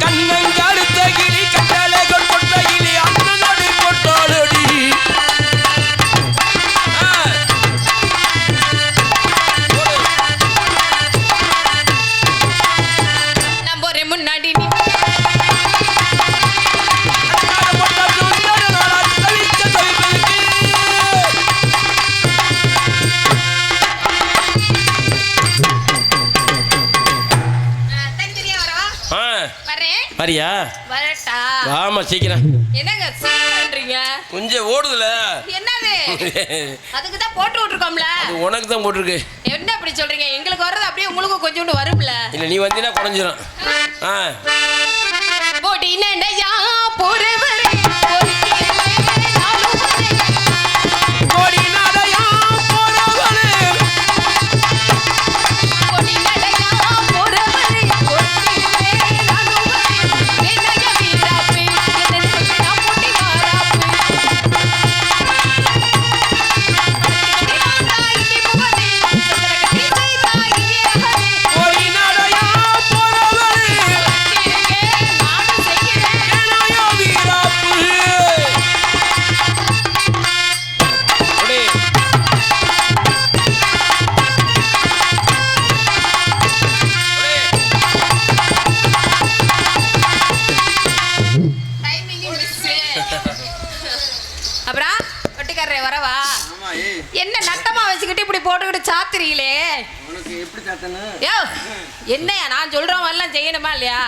கண்ணங்கருத்த கிளி கட்டளைகள் கொண்ட கிளி அந்த நடு கொட்டாளடி நம்ம ஒரு முன்னாடி நீ தனித்தனியா வரவா வரேன் மரியா வரட்டா ஆமா சீக்கிரம் என்னங்க சீக்கிரம்ன்றீங்க கொஞ்சம் ஓடுதுல என்னது அதுக்கு தான் போட்டு விட்டுருக்கோம்ல உனக்கு தான் போட்டிருக்கு என்ன அப்படி சொல்றீங்க எங்களுக்கு வர்றது அப்படியே உங்களுக்கு கொஞ்சோண்டு வரும்ல இல்லை நீ வந்தீங்கன்னா குறைஞ்சிரும் ஆ போட்டி நடையா போறவரே கோடி நடையா போறவளே போட்டி நடையா போறவரே என்னைய வீராப்பே என்ன நான் போட்டி மாறாப்பே கோடி நடையா போறவளே நானும் செய்கிறேன் என்னைய வீராப்பு ஒடே அப்புறம் ஒட்டிக்காரரே வரவா என்ன நட்டமா வச்சுக்கிட்டு இப்படி போட்டுக்கிட்டு சாத்துறீங்களே யோ என்னையா நான் சொல்றோம் எல்லாம் செய்யணுமா இல்லையா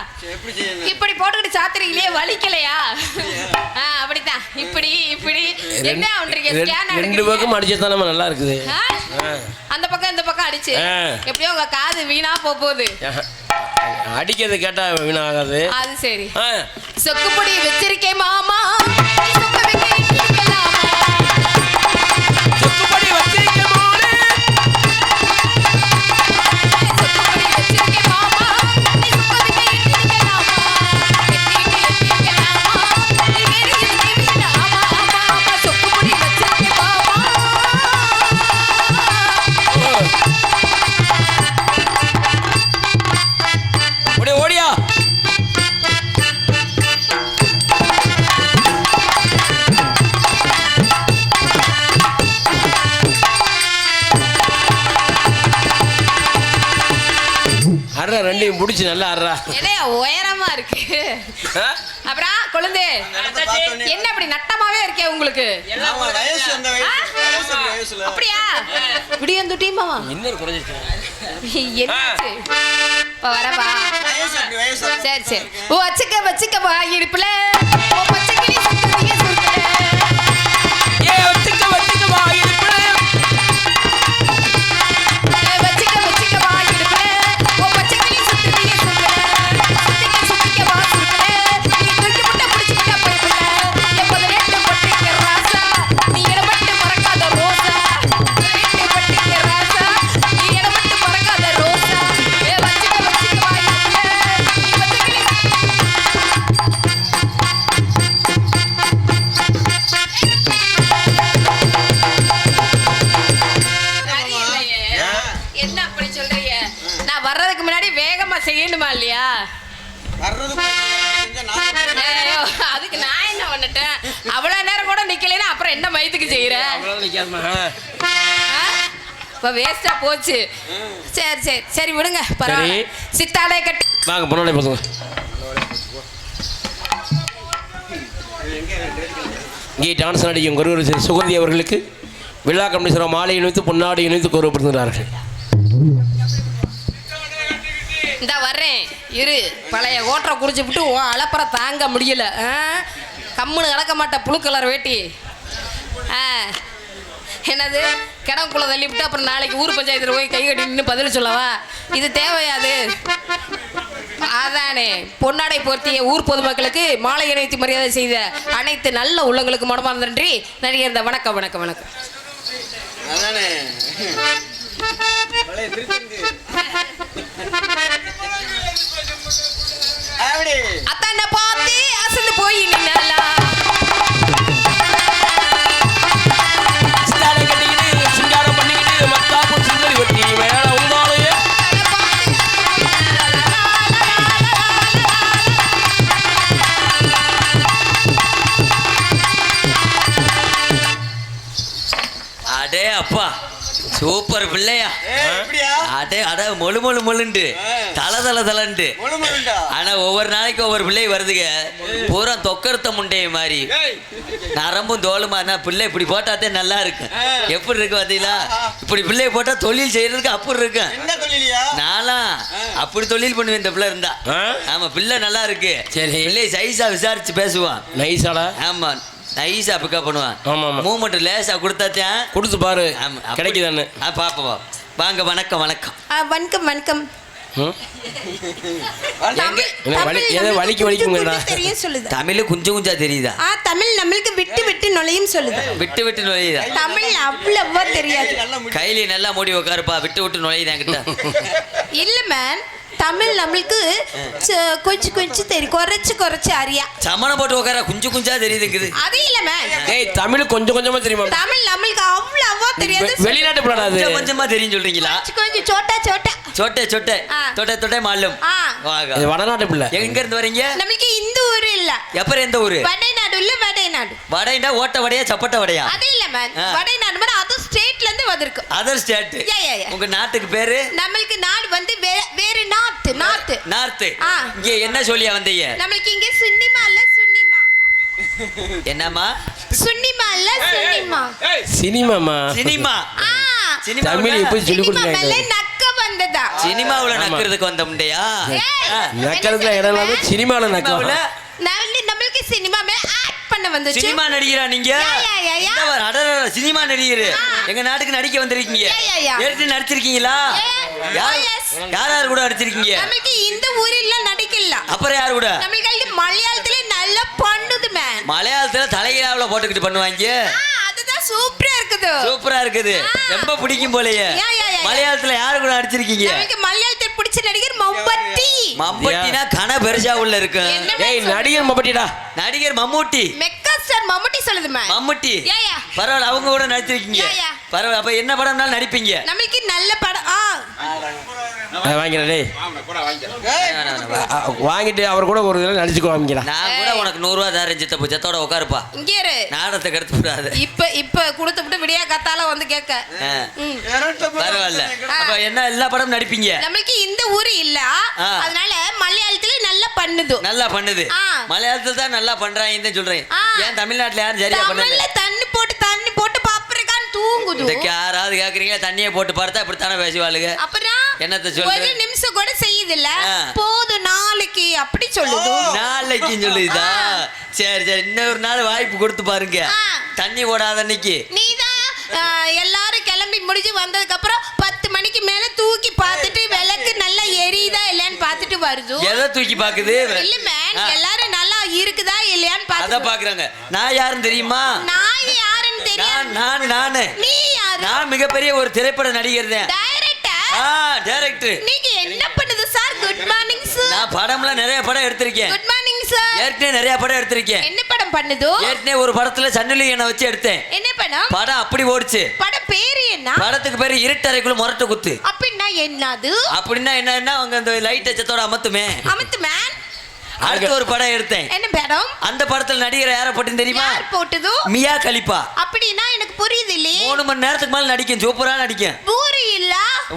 இப்படி போட்டுக்கிட்டு சாத்துறீங்களே வலிக்கலையா அப்படித்தான் இப்படி இப்படி என்ன பண்றீங்க ஸ்கேன் ரெண்டு பக்கம் அடிச்சா நம்ம நல்லா இருக்குது அந்த பக்கம் இந்த பக்கம் அடிச்சு ஆ. எப்படியோ உங்க காது வீணா போகுது அடிக்கிறது கேட்டா வீணாகாது அது சரி ஆ சொக்குப்பொடி வச்சிருக்கேன் மாமா நீ சொக்க வைக்க இருக்கலாமா? சொக்குப்படி வச்சிருக்க மோனே சொக்குப்பொடி வச்சிருக்கேன் மாமா நீ சொக்க வைக்க இருக்கலாமா? இருக்கலாமா? நீ வேறு இருக்கலாமா? ஆமா சொக்குப்பொடி வச்சிருக்கேன் மாமா ஒடே ஓடியா அறா ரெண்டையும் பிடிச்சி நல்லா அறா என்ன உயரமா இருக்கு ஆ? அப்புறம் கொழுந்து என்ன அப்படி நட்டமாவே இருக்கே உங்களுக்கு ஆ? அப்படியா விடியந்துட்டியுமா இன்னொரு குறைஞ்சிச்சு என்னாச்சு இப்ப வரவா சரி சரி ஓ வச்சுக்க வா இடுப்புல ஓ பச்சைக்கிளி சுத்துறீங்க சுத்துற ஏ வச்சிக்க வா இடுப்புல வச்சுக்க வா இடுப்புல ஓ பச்சைக்கிளி சுத்துறீங்க சுத்துற சுத்திக்க வா சுத்துற நீ தூக்கி முட்டை பிடிச்சிக்கிட்ட போய்பிள்ள எப்போது ரேட்டு பட்டிக்க ராசா நீ இடமட்டு மறக்காத ரோசா ரேட்டு பட்டிக்க ராசா நீ இடமட்டு மறக்காத ரோசா ஏ வச்சுக்க வா இடுப்புல நீ பச்சைக்கிளி சரியில்லையே. என்ன அப்படி சொல்றீங்க நான் வர்றதுக்கு முன்னாடி வேகமா செய்யணுமா இல்லையா ஐயோ, அதுக்கு நான் என்ன பண்ணிட்டேன் அவ்வளவு நேரம் கூட நிக்கலைன்னா அப்புறம் என்ன மயத்துக்கு செய்யற அவ்வளவு நிக்காதம்மா. இப்ப வேஸ்டா போச்சு சரி சரி சரி விடுங்க பரவாயில்ல சரி. சித்தாடை கட்டி வாங்க பொண்ணோட பசங்க இங்கே டான்ஸ் நடிக்கும் குருவர் திரு சுகந்தி அவர்களுக்கு விழா கமிட்டி சார்பாக மாலை இணைத்து பொன்னாடி இணைத்து கௌரவப்படுத்துகிறார்கள். இந்த வர்றேன் இரு பழைய ஓட்டரை குடிச்சு விட்டு அலப்பற தாங்க முடியல கம்முன்னு கிடக்க மாட்ட புழு கலர் வேட்டி என்னது கிடக்குள்ள தள்ளி விட்டு அப்புறம் நாளைக்கு ஊர் பஞ்சாயத்தில் போய் கை கட்டி நின்று பதில் சொல்லவா இது தேவையாது அதானே பொன்னாடை போர்த்திய ஊர் பொதுமக்களுக்கு மாலை இணைத்து மரியாதை செய்த அனைத்து நல்ல உள்ளங்களுக்கு மனமார்ந்த நன்றி நடிகர் வணக்கம் வணக்கம் வணக்கம் தானே அப்படி அத்தான பார்த்து அசந்து போய் நின்னாலா ஸ்டாரை கட்டிக்கிட்டு சிங்காரம் பண்ணிக்கிட்டு மத்தாப்பு சுந்தரி வெட்டி மேல உண்டாலே அடே அப்பா சூப்பர் பிள்ளையா அடே அட மொழு மொழு மொழுண்டு தல தல தலண்டு ஆனா ஒவ்வொரு நாளைக்கு ஒவ்வொரு பிள்ளை வருதுங்க பூரா தொக்கருத்த முண்டைய மாதிரி நரம்பும் தோலுமா பிள்ளை இப்படி போட்டாத்தே நல்லா இருக்கு எப்படி இருக்கு பாத்தீங்களா இப்படி பிள்ளை போட்டா தொழில் செய்யறதுக்கு அப்படி இருக்கு நானா அப்படி தொழில் பண்ணுவேன் இந்த பிள்ளை இருந்தா ஆமா பிள்ளை நல்லா இருக்கு சரி. பிள்ளை சைஸா விசாரிச்சு பேசுவான் நைஸாடா ஆமா நைஸா பிக்கப் பண்ணுவான் ஆமா, ஆமா. மூமெண்ட் லேசா கொடுத்தாத்தான் கொடுத்து பாரு ஆமா, அப்படி- கிடைக்குதான்னு பாப்போம் வாங்க வணக்கம் வணக்கம் வணக்கம் வணக்கம் ம்? எங்க என்ன வலி ஏதோ வலிக்கு வலிக்குங்கடா தெரியும் சொல்லுது தமிழ் குஞ்சு குஞ்சா தெரியுதா தமிழ் நம்மளுக்கு விட்டு விட்டு நுழையும் சொல்லுது விட்டு விட்டு நுழையுதா தமிழ் அவ்வளவா தெரியாது கையில நல்லா மூடி உட்காருப்பா விட்டு விட்டு நுழையுதா என்கிட்ட இல்ல மேன் தமிழ் நம்மளுக்கு கொஞ்சம் கொஞ்சம் தெரியும் குறைச்சு அறியா சமணம் போட்டு உட்கார குஞ்சு குஞ்சா தெரியுதுங்குது அது இல்ல மேன் ஏய் தமிழ் கொஞ்சம் கொஞ்சமா தெரியுமா தமிழ் நம்மளுக்கு அவ்வளவா தெரியாது வெளிநாட்டு பிள்ளைடா அது கொஞ்சம் கொஞ்சமா தெரியும் சொல்றீங்களா கொஞ்சம் சோட்டா சோட்டா சொட்டை சொட்டை ஆ. தொட்டை தொட்டை மாலும் ஆ. வாங்க. இது வடநாட்டு பிள்ளை எங்க இருந்து வரீங்க நம்மளுக்கு இந்த ஊரு இல்ல எப்பறம் எந்த ஊரு வடைநாடு இல்ல வடைநாடு வடைண்டா ஓட்ட வடையா சப்பட்ட வடையா அது இல்ல மேன் ஆ. வடைநாடு மாதிரி அது ஸ்டேட்ல இருந்து வந்திருக்கு other state Yeah, yeah, yeah. உங்க நாட்டுக்கு பேரு நம்மளுக்கு நாடு வந்து வேற நார்த் நார்த் ஆ. இங்க என்ன சொல்லியா வந்தீங்க நம்மளுக்கு இங்க சுன்னிமா இல்ல சுன்னிமா என்னம்மா சுன்னிமா இல்ல சுன்னிமா சினிமாமா சினிமா ஆ சினிமா தமிழ் எப்படி சொல்லி சினிமா மேல கொடுக்குறாங்க நக்க வந்ததா சினிமாவுல ஆமா. நக்கிறதுக்கு வந்த முண்டையா நக்கிறதுல இடம் இல்லாம சினிமாவில் சினிமாவுல நக்கலாம் நம்மளுக்கு சினிமா மேல ஆக்ட் பண்ண வந்துச்சு சினிமா நடிகரா நீங்க Yeah. இந்த பாரு, அடடட, சினிமா நடிகர் எங்க நாட்டுக்கு நடிக்க வந்திருக்கீங்க Yeah. ஏற்கனவே நடிச்சிருக்கீங்களா யார் yes. யார் யார் கூட நடிச்சிருக்கீங்க நம்மளுக்கு இந்த ஊர்ல நடிக்கல அப்புறம் யார் கூட நம்மளுக்கு மலையாளத்துல நல்லா பண்ணுது மேன் மலையாளத்துல தலைகீழாவுல போட்டுக்கிட்டு பண்ணுவாங்க அதுதான் சூப்பரா இருக்குது சூப்பரா இருக்குது ரொம்ப பிடிக்கும் போலயே Yeah. மலையாளத்துல யாரு கூட நடிச்சிருக்கீங்க நம்மளுக்கு மலையாளத்தில் பிடிச்ச நடிகர் மம்பட்டி மம்பட்டினா கன பெருசா உள்ள இருக்கு என்ன ஏய் நடிகர் மப்பட்டிடா நடிகர் மம்முட்டி மெக்கா ஸ்டார் மம்பட்டி சொல்லுது மேன் மம்முட்டி Yeah. பரவாயில்ல அவங்க கூட நடிச்சிருக்கீங்க Yeah. பரவாயில்ல அப்ப என்ன படம்னாலும் நடிப்பீங்க நம்மளுக்கு நல்ல படம் வாங்கிறேன் டேய் வாங்கிட்டு அவர் கூட ஒரு இதில் நடிச்சுக்கோ வாங்கிக்கிறேன் நான் கூட உனக்கு 100 ரூபா தரேன் சித்தப்பு செத்தோட உட்காருப்பா இங்கே இரு நாடத்தை கெடுத்து விடாது இப்ப கொடுத்துட்டு விடியா காத்தால வந்து கேட்க ம். பரவாயில்ல அப்ப என்ன எல்லா படமும் நடிப்பீங்க நம்மளுக்கு இந்த ஊரு இல்ல ஆ. அதனால மலையாளத்துல நல்லா பண்ணுது நல்லா பண்ணுது ஆ. மலையாளத்துல தான் நல்லா பண்றாங்கன்னு சொல்றேன் ஆ. ஏன் தமிழ்நாட்டுல யாரும் சரியா தமிழ்ல பண்ணல தண்ணி போட்டு பாப்பறக்கான் தூங்குது இதுக்கு யாராவது கேக்குறீங்க தண்ணியை போட்டு பார்த்தா இப்படித்தானே பேசுவாளுங்க அப்புறம் என்னத்த சொல்றது? ஒரு நிமிஷம் கூட செய்யுது இல்ல ஆ. போதும் நாளைக்கு அப்படி சொல்லுது நாளைக்கு சொல்லுதா ஆ. சரி சரி இன்னொரு நாள் வாய்ப்பு கொடுத்து பாருங்க ஆ. தண்ணி ஓடாத அன்னைக்கு நீதான் எல்லாரும் கிளம்பி முடிஞ்சு வந்ததுக்கு அப்புறம் 10 மணிக்கு மேல தூக்கி பார்த்துட்டு விளக்கு நல்லா எரியுதா இல்லையான்னு பார்த்துட்டு வருது எதை தூக்கி பாக்குது இல்ல மேன் ஆ. எல்லாரும் நல்லா இருக்குதா இல்லையான்னு அத பார்த்து பாக்குறாங்க நான் யாருன்னு தெரியுமா நான் யாருன்னு தெரியும் நானு நீ யாரு நான் மிகப்பெரிய ஒரு திரைப்பட நடிகர் தான் டைரக்டர் டைரக்டர் நீங்க என்ன பண்ணுது சார் குட் மார்னிங் சார் நான் படம்லாம் நிறைய படம் எடுத்திருக்கேன் குட் மார்னிங் சார் ஏற்கனவே நிறைய படம் எடுத்திருக்கேன் என்ன படம் பண்ணுது ஏற்கனவே ஒரு படத்துல சன்னுலி என்னை வச்சு எடுத்தேன் என்ன படம் படம் அப்படி ஓடிச்சு படம் பேரு என்ன படத்துக்கு பேரு இருட்டறைக்குள்ள முரட்டு குத்து அப்படின்னா என்னது அப்படின்னா என்னன்னா அவங்க அந்த லைட் அச்சத்தோட அமத்துமே அமித் மேன் அடுத்து ஒரு படம் எடுத்தேன் என்ன படம் அந்த படத்துல நடிகர் யார போட்டுன்னு தெரியுமா யார் போட்டது மியா கலிப்பா அப்படின்னா எனக்கு புரியுது இல்லையே 3 மணி நேரத்துக்கு மேல நடிக்கும் சூப்பரா நடிக்கும் பூரி இல்ல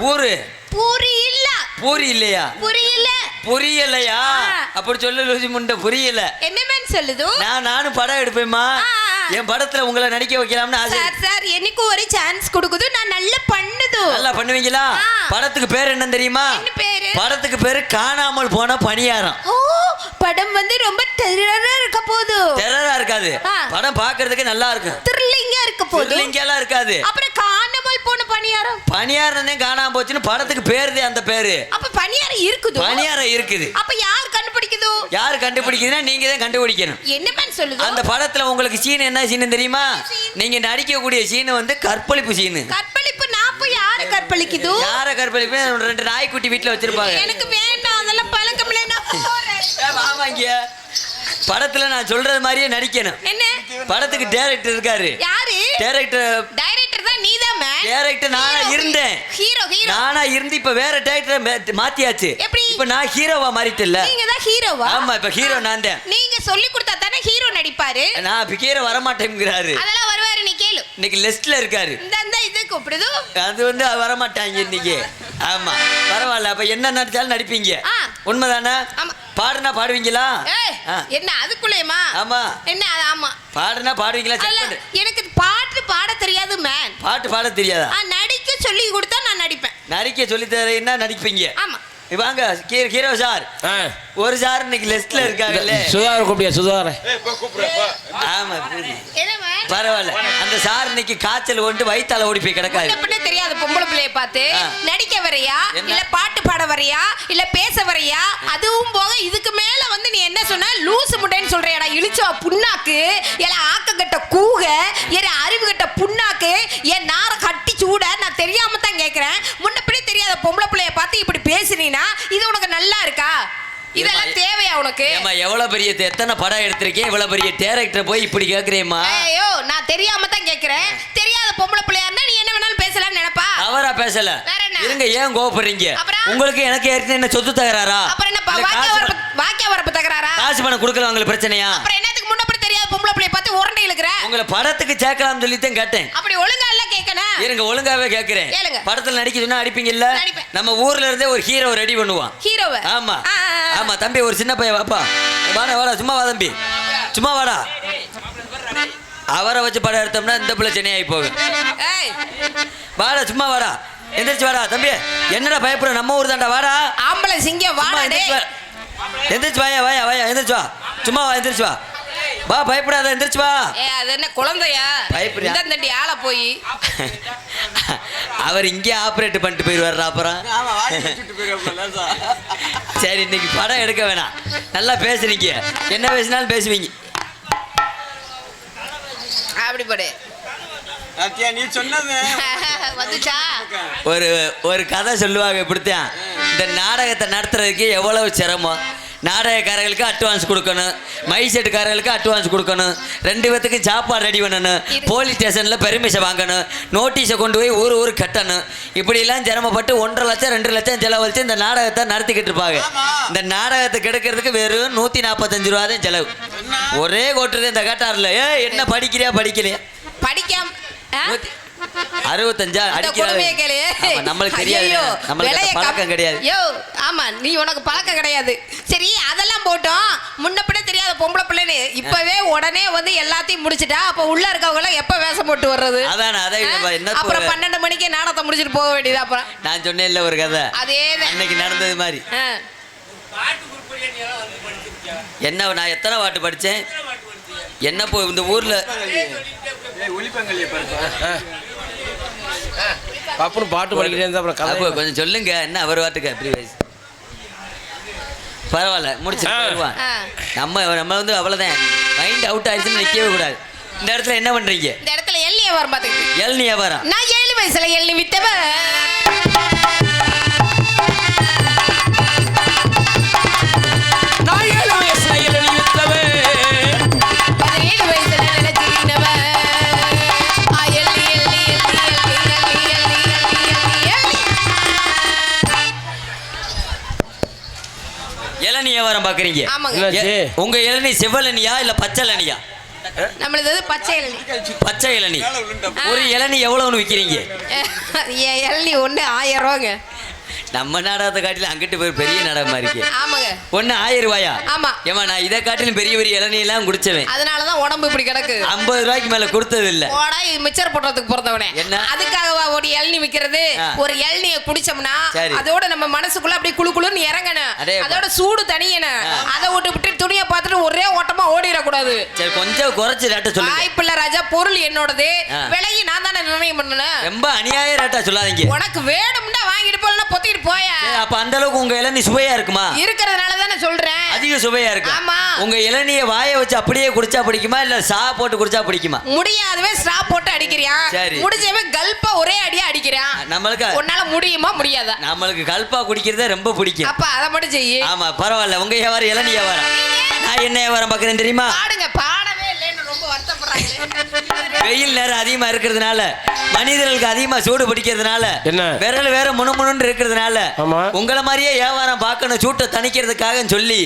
ஊரு பூரி இல்ல பூரி இல்லையா புரியல புரியலையா ஆ. அப்படி சொல்ல லூசி முண்டை புரியல என்ன மேன் சொல்லுது நானும் படம் எடுப்பேம்மா ஆ. என் படத்துல உங்களை நடிக்க வைக்கலாம்னு ஆசை சார் எனக்கு ஒரு சான்ஸ் கொடுக்குது நான் நல்லா பண்ணுது நல்லா பண்ணுவீங்களா ஆ. படத்துக்கு பேர் என்ன தெரியுமா என்ன பேரு படத்துக்கு பேரு காணாமல் போன பணியாரம் ஓ படம் வந்து ரொம்ப டெரரா இருக்க போகுது டெரரா இருக்காது ஆ. படம் பாக்குறதுக்கு நல்லா இருக்கும் த்ரில்லிங்கா இருக்க போகுது த்ரில்லிங்கெல்லாம் இருக்காது அப்புறம் காணாமல் போன பணியாரம் பணியாரம் காணாம போச்சுன்னு படத்துக்கு பேருதே அந்த பேரு அப்ப பணியாரம் இருக்குது பணியாரம் இருக்குது அப்ப யார் கண்டுபிடிக்குது யாரு கண்டுபிடிக்குதுன்னா நீங்க தான் கண்டுபிடிக்கணும் என்ன மேன் சொல்லுது அந்த படத்துல உங்களுக்கு சீன் என்ன சீன் தெரியுமா scene? நீங்க நடிக்கக்கூடிய சீன் வந்து கற்பழிப்பு சீன் கற்பழிப்பு கற்பழிக்குது யார கற்பழிப்பு? 2 நாய்க்குட்டி வீட்டுல வச்சிருப்பாங்க. எனக்கு வேண்டாம் அதெல்லாம் பழக்கம் இல்லை நான் போறேன். ஆமாங்க, படத்துல நான் சொல்றது மாதிரியே நடிக்கணும். என்ன படத்துக்கு டைரக்டர் இருக்காரு. யாரு டைரக்டர் தான் நீதான் மேன். டைரக்டர் நானா இருந்தேன். ஹீரோ நானா இருந்து இப்ப வேற டைரக்டர் மாத்தியாச்சு. எப்படி? இப்ப நான் ஹீரோவா மாறிட்டேன்ல. நீங்க தான் ஹீரோவா? ஆமா, இப்ப ஹீரோ நான் தான். நீங்க சொல்லி கொடுத்தா தானே ஹீரோ நடிப்பாரு. நான் இப்ப ஹீரோ வர மாட்டேங்கிறாரு. அதெல்லாம் வருவாரு, நீ கேளு. இன்னைக்கு லிஸ்ட்ல இருக்காரு. இந்த இது கூப்பிடுது. அது வந்து வர மாட்டாங்க இன்னைக்கு. ஆமா, பரவாயில்ல. அப்ப என்ன நடிச்சாலும் நடிப்பீங்க. உண்மைதானே? ஆமா. பாடுனா பாடுவீங்களா? என்ன அதுக்குள்ளேயுமா? ஆமா. என்ன அது? ஆமா. பாடுனா பாடுவீங்களா? செக் பண்ணு. எனக்கு பாட்டு பாட தெரியாது மேன். பாட்டு பாட தெரியாதா? நடிக்க சொல்லி கொடுத்தா நான் நடிப்பேன். நடிக்க சொல்லி தரேன்னா நடிப்பீங்க. ஆமா. வாங்க ஹீரோ சார். ஒரு சார் இன்னைக்கு லிஸ்ட்ல இருக்காங்கல்ல. சுதார கூப்பிடியா? சுதார. ஆமா, என்ன மேன்? பரவாயில்ல. அந்த சார் இன்னைக்கு காய்ச்சல் கொண்டு வயித்தால ஓடி போய் கிடக்காரு. என்ன தெரியாது பொம்பளை பிள்ளைய பார்த்து நடிக்க வரையா இல்ல பாட்டு பாட வரையா இல்ல பேச வரையா? அதுவும் போக இதுக்கு மேல வந்து நீ என்ன சொன்ன? லூசு முட்டைன்னு சொல்றியாடா? இழிச்சவ புண்ணாக்கு, எல ஆக்கங்கட்ட கூக, என் அறிவு கட்ட புண்ணாக்கு, என் நார கட்டி சூட. நான் தெரியாம தான் கேக்குறேன். முன்னப்படி தெரியாத பொம்பளை பிள்ளைய பார்த்து இப்படி பேசுனீனா இது உனக்கு நல்லா இருக்கா? இதெல்லாம் தேவையா உனக்கு? ஏமா எவ்வளவு பெரிய எத்தனை படம் எடுத்திருக்கேன், இவ்வளவு பெரிய டைரக்டர் போய் இப்படி கேக்குறேம்மா? ஐயோ, நான் தெரியாம தான் கேக்குறேன். தெரியாத பொம்பளை பிள்ளையா இருந்தா நீ என்ன வேணாலும் பேசலாம்னு நினைப்பா? அவரா பேசல. இருங்க, ஏன் கோவப்படுறீங்க? உங்களுக்கு எனக்கு ஏற்கனவே என்ன சொத்து தகராறா? அப்புறம் என்ன வாக்கிய வரப்பு தகராறா? காசு பணம் கொடுக்கல உங்களுக்கு பிரச்சனையா? அப்புறம் என்னத்துக்கு முன்னப்படி தெரியாத பொம்பளை பிள்ளைய பார்த்து உரண்டை இழுக்கிற? உங்களை படத்துக்கு சேர்க்கலாம்னு சொல்லித்தான் கேட்டேன். அப்படி ஒழுங்கா இல்ல கேட்கணும். இருங்க, ஒழுங்காவே கேக்குறேன். கேளுங்க. படத்துல நடிக்க சொன்னா அடிப்பீங்கல்ல? நம்ம ஊர்ல இருந்தே ஒரு ஹீரோ ரெடி பண்ணுவான். ஹீரோவை? ஆமா ஆமா. தம்பி, ஒரு சின்ன பையன் வாப்பா. வாடா சும்மா வா தம்பி, சும்மா வாடா. அவரை வச்சு படம் எடுத்தோம்னா இந்த பிள்ளை சென்னையாகி போகும். வாடா சும்மா வாடா, எந்திரிச்சு வாடா தம்பி. என்னடா பயப்படுற? நம்ம ஊர் தான்டா, வாடா. ஆம்பளை சிங்கம் வாடா. எந்திரிச்சு வாயா வாயா வாயா, எந்திரிச்சு வா. சும்மா வா, எந்திரிச்சு வா. வா, பயப்படாத, எந்திரிச்சு வா. அது என்ன குழந்தையா? பயப்படுறியா? இந்த தண்டி ஆள போய் அவர் இங்கே ஆப்ரேட் பண்ணிட்டு போயிடுவார். அப்புறம் சரி, இன்னைக்கு படம் எடுக்க வேணாம். நல்லா பேசுறீங்க, என்ன பேசினாலும் பேசுவீங்க. அப்படி போடு. நீ சொன்னது வந்துச்சா? ஒரு கதை சொல்லுவாங்க இப்படித்தான். இந்த நாடகத்தை நடத்துறதுக்கு எவ்வளவு சிரமம். நாடகக்காரர்களுக்கு அட்வான்ஸ் கொடுக்கணும், மைசெட்டுக்காரர்களுக்கு அட்வான்ஸ் கொடுக்கணும், 2 பேத்துக்கும் சாப்பாடு ரெடி பண்ணணும், போலீஸ் ஸ்டேஷனில் பெர்மிஷன் வாங்கணும், நோட்டீஸை கொண்டு போய் ஊர் கட்டணும். இப்படிலாம் சிரமப்பட்டு 1.5 லட்சம் 2 லட்சம் செலவழித்து இந்த நாடகத்தை நடத்திக்கிட்டு இருப்பாங்க. இந்த நாடகத்தை கெடுக்கிறதுக்கு வெறும் 145 ரூபா தான் செலவு. ஒரே கோட்டுறது இந்த கேட்டார்ல. என்ன படிக்கிறியா படிக்கலையா? படிக்காம 65 அடிக்கிறாரு. நம்மளுக்கு தெரியாது, நம்மளுக்கு பழக்கம் கிடையாது. ஆமா, நீ உனக்கு பழக்கம் கிடையாது. சரி, அதெல்லாம் போட்டோம். முன்னப்பட தெரியாத பொம்பளை பிள்ளைன்னு இப்பவே உடனே வந்து எல்லாத்தையும் முடிச்சிட்டா அப்ப உள்ள இருக்கவங்க எல்லாம் எப்ப வேஷம் போட்டு வர்றது? அதானே. அப்புறம் 12 மணிக்கு நாடகத்தை முடிச்சிட்டு போக வேண்டியது. அப்புறம் நான் சொன்னேன் இல்ல ஒரு கதை, அதேதான் அன்னைக்கு நடந்தது மாதிரி. என்ன, நான் எத்தனை பாட்டு படிச்சேன்? என்ன போய் இந்த ஊர்ல அப்புறம் பாட்டு படிக்கிறேன். அப்புறம் கதை கொஞ்சம் சொல்லுங்க. என்ன அவர் பாட்டுக்கு அப்படி வயசு? பரவாயில்ல, முடிச்சு வருவான். நம்ம வந்து அவ்வளவுதான். மைண்ட் அவுட் ஆயிடுச்சுன்னு நிற்கவே கூடாது. இந்த இடத்துல என்ன பண்றீங்க? இந்த இடத்துல எள்ளி வியாபாரம் பார்த்துக்கிட்டு. எள்ளி வியாபாரம்? நான் 7 வயசுல எள்ளி வித்தவ. நான் 7 வயசுல எள்ளி வித்தவ. 17 வயசுல நினைச்சிருந்தவ. எள்ளி எள்ளி எள்ளி எள்ளி எள்ளி எள்ளி. இளநீ வியாபாரம் பாக்குறீங்க? ஆமாங்க. உங்க இளநீ செவ்வளனியா இல்ல பச்சை இளநியா? நம்மளது பச்சை இளநீ. பச்சை இளநீ. ஒரு இளநீ எவ்வளவுன்னு விக்கிறீங்க? இளநீ ஒண்ணு 1000 ரூபாங்க. நம்ம நாடகத்தை காட்டிலும் அங்கிட்டு போய் பெரிய நாடகமா இருக்கு. ஆமாங்க. ஒண்ணு 1000 ரூபாயா? ஆமா. ஏமா, நான் இதை காட்டிலும் பெரிய பெரிய இளநீ எல்லாம் குடிச்சவன். அதனாலதான் உடம்பு இப்படி கிடக்கு. 50 ரூபாய்க்கு மேல கொடுத்தது இல்ல. ஓடா, மிச்சர் போடுறதுக்கு பிறந்தவனே. என்ன அதுக்காகவா ஒரு இளநீ விக்கிறது? ஒரு இளநியை குடிச்சோம்னா சரி, அதோட நம்ம மனசுக்குள்ள அப்படியே குளு குளுன்னு இறங்கணும். அதோட சூடு தனியணும். அதை விட்டு துணியை பார்த்துட்டு ஒரே ஓட்டமா ஓடிடக்கூடாது. சரி, கொஞ்சம் குறைச்சு ரேட்ட சொல்லுங்க. வாய்ப்பில்ல ராஜா, பொருள் என்னோடது, விலையை நான் தானே நிர்ணயம் பண்ணணும். ரொம்ப அநியாய ரேட்டா சொல்லாதீங்க. உனக்கு வேணும்னா வாங்கிட்டு போலன்னா பொத்திட்டு போயா. அப்ப அந்த அளவுக்கு உங்க இளநீ சுவையா இருக்குமா? இருக்கிறதுனால தானே சொல்றேன். அதிக சுவையா இருக்கு. ஆமா. உங்க இளநிய வாய வச்சு அப்படியே குடிச்சா பிடிக்குமா இல்ல சா போட்டு குடிச்சா பிடிக்குமா? முடியாதவே ஸ்ட்ரா போட்டு அடிக்கிறியா, சரி. முடிஞ்சவே கல்பா ஒரே அடியா அடிக்கிறான். நம்மளுக்கு உன்னால முடியுமா முடியாதா? நம்மளுக்கு கல்பா குடிக்கிறதே ரொம்ப பிடிக்கும். அப்ப அதை மட்டும் செய்யு. ஆமா பரவாயில்ல. உங்க வியாபாரம் இளநீ வியாபாரம், நான் என்ன வியாபாரம் பார்க்குறேன் தெரியுமா? பாடுங்க, பாடவே இல்லைன்னு ரொம்ப வருத்தப்படுறாங்க. வெயில் நேரம் அதிகமா இருக்கிறதுனால, மனிதர்களுக்கு அதிகமா சூடு பிடிக்கிறதுனால, என்ன? விரல் வேற முணுமுணுன்னு இருக்கிறதுனால, ஆமா. உங்களை மாதிரியே வியாபாரம் பார்க்கணும் சூட்டை தணிக்கிறதுக்காக சொல்லி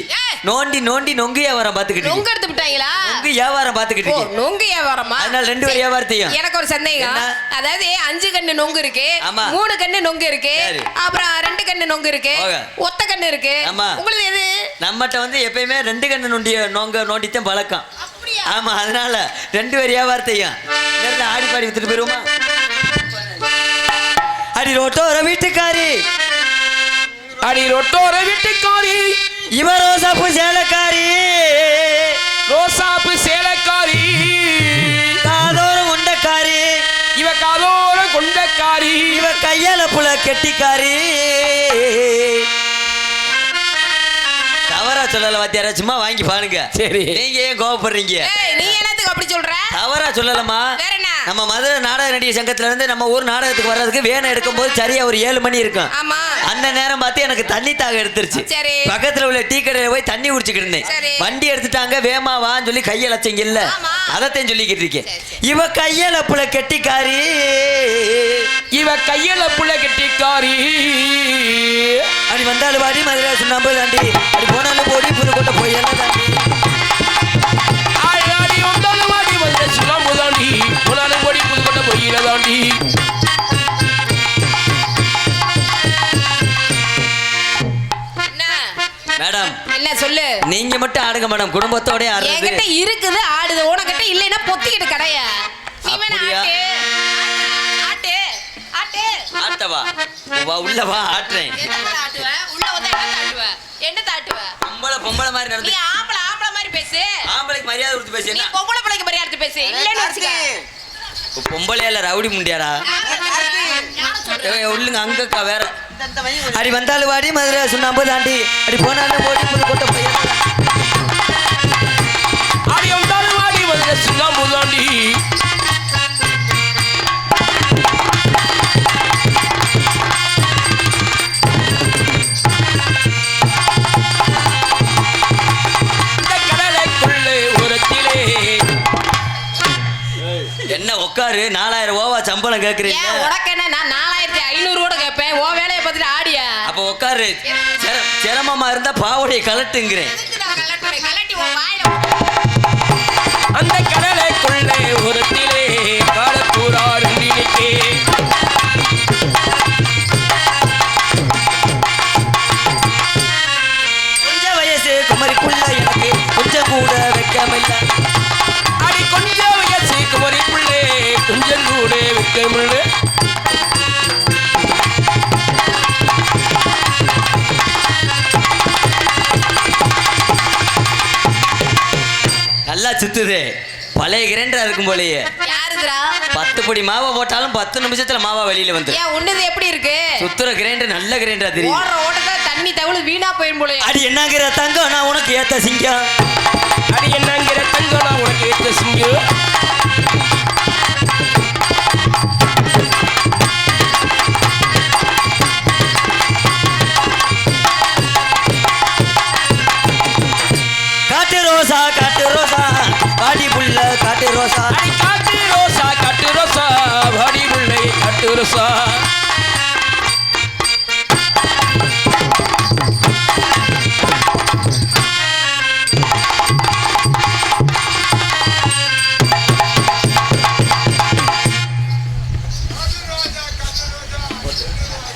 நோண்டி நோண்டி நொங்கு வியாபாரம் பார்த்துக்கிட்டு நொங்கு எடுத்து விட்டாங்களா? நொங்கு வியாபாரம் பார்த்துக்கிட்டு ஓ, இருக்கேன். நொங்கு வியாபாரமா? அதனால 2 வரி வியாபாரத்தையும். எனக்கு ஒரு சந்தேகம். என்ன? அதாவது 5 கண்ணு நொங்கு இருக்கு, ஆமா. 3 கண்ணு நொங்கு இருக்கு, சரி. அப்புறம் 2 கண்ணு நொங்கு இருக்கு, ஓகே. ஒத்த கண்ணு இருக்கு. ஆமா. உங்களுக்கு எது? நம்மகிட்ட வந்து எப்பயுமே 2 கண்ணு நோண்டித்தான் பழக்கம். அப்படியா? ஆமா, அதனால 2 வரி வியாபாரத்தையும் ஆடி பாடி வித்துட்டு போயிருவோமா? அடி ரோட்டோர வீட்டுக்காரி, அடி ரொட்டோர வீட்டுக்காரி, இவ ரோசாப்பு சேலக்காரி, ரோசாப்பு சேலக்காரி, காதோரம் உண்டக்காரி, இவ காதோர கொண்டக்காரி, இவ கையால புல கெட்டிக்காரி. தவறா சொல்லல வாத்தியாரா, சும்மா வாங்கி பாருங்க. சரி. நீங்க ஏன் கோவப்படுறீங்க? ஏய், நீ என்னத்துக்கு அப்படி சொல்ற? தவறா சொல்லலமா. வேற என்ன? நம்ம மதுரை நாடக நடிகை சங்கத்துல இருந்து நம்ம ஊர் நாடகத்துக்கு வர்றதுக்கு வேனை எடுக்கும்போது சரியா ஒரு 7 மணி இருக்கும். ஆமா. அந்த நேரம் பார்த்து எனக்கு தண்ணி தாக எடுத்துருச்சு. சரி. பக்கத்துல உள்ள டீ கடையில போய் தண்ணி குடிச்சுக்கிட்டு இருந்தேன். சரி. வண்டி எடுத்துட்டாங்க, வேமா வான்னு சொல்லி கையலச்சங்க இல்ல, ஆமா. அதத்தையும் சொல்லிக்கிட்டு இருக்கேன். சரி. இவ கையலப்புல கெட்டிக்காரி, இவ கையில புள்ள கெட்டிக்காரி, அடி வந்தாலும் வாடி மதுரை சுண்ணாம்பு தாண்டி, அடி போனாலும் போடி புதுக்கோட்டை போய் எல்லாம் தாண்டி, ஆடி வந்தாலும் வாடி வந்து சுண்ணாம்பு தாண்டி, போனாலும் ஓடி புதுக்கோட்டை போயில தாண்டி. என்ன? மேடம் என்ன சொல்லு? நீங்க மட்டும் ஆடுங்க மேடம், குடும்பத்தோட ஆடுறது. என்கிட்ட இருக்குது ஆடுது, உனக்கிட்ட இல்லைன்னா பொத்திக்கிட்டு கடைய. நீ வேணா அப்படியா? ஆட்டு, ஆட்டு, ஆட்டு. ஆட்டவா? வா உள்ள வா, ஆட்டுறேன். எதுக்கு ஆட்டுவ? உள்ள வந்து என்ன தாட்டுவ? என்ன தாட்டுவ? பொம்பளை மாதிரி நீ நடந்து ஆம்பளை மாதிரி பேசு. ஆம்பளைக்கு மரியாதை கொடுத்து பேசு. நீ என்ன பொம்பளை பிள்ளைக்கு மரியாதை பேசு. இல்லைன்னு வச்சுக்க. பொம்பளையால ரவுடி முண்டியாரா? உள்ளுங்க அங்கக்கா வேற. அடி வந்தாலும் வாடி மதுரை சுண்ணாம்பு தாண்டி, அடி போனாலும் ஓடி புதுக்கோட்டை போய் ஆடி வந்தாலும் வாடி வந்து சுண்ணாம்பு தாண்டி. என்ன உட்காரு, 4000 ரூபா சம்பளம் கேக்குறீங்க. ஏன் உனக்கு என்ன? நான் 4500 கூட கேட்பேன். உன் வேலையை பார்த்துட்டு ஆடியா? அப்ப உட்காரு. சிரமமா இருந்தா பாவடைய கலட்டுங்கிறேன். எதுக்கு நான் கலட்டுறேன்? கலட்டி உன் வாயில அந்த கடலைக்குள்ளே ஒருத்திலே காலக்கூறாரு நினைக்கே. கொஞ்சம் வயசு குமரிக்குள்ள எனக்கு கொஞ்சம் கூட வைக்கமில்ல. அடி கொஞ்சம் வயசு குமரிக்குள்ளே கொஞ்சம் கூட வைக்கமில்ல. நல்லா சுத்துதே, பழைய கிரைண்டரா இருக்கும் போலயே. யாருதுடா? 10 பொடி மாவை போட்டாலும் 10 நிமிஷத்துல மாவா வெளியில வந்து ஏன் உன்னது எப்படி இருக்கு? சுத்துற கிரைண்டர் நல்ல கிரைண்டரா தெரியும். ஓடுற ஓட்டத்துல தண்ணி தவளு வீணா போயிடும் போல. அடி என்னங்கிற தங்கம், நான் உனக்கு ஏத்த சிங்கம். அடி என்னங்கிற தங்கனா உனக்கு ஏற்ற சிங்கு. காட்டு ரோசா வாடி புள்ள, காட்டு ரோசா. அடி காட்டு ரோசா காட்டு ரோசா வாடி முல்லை காட்டு ரோசா.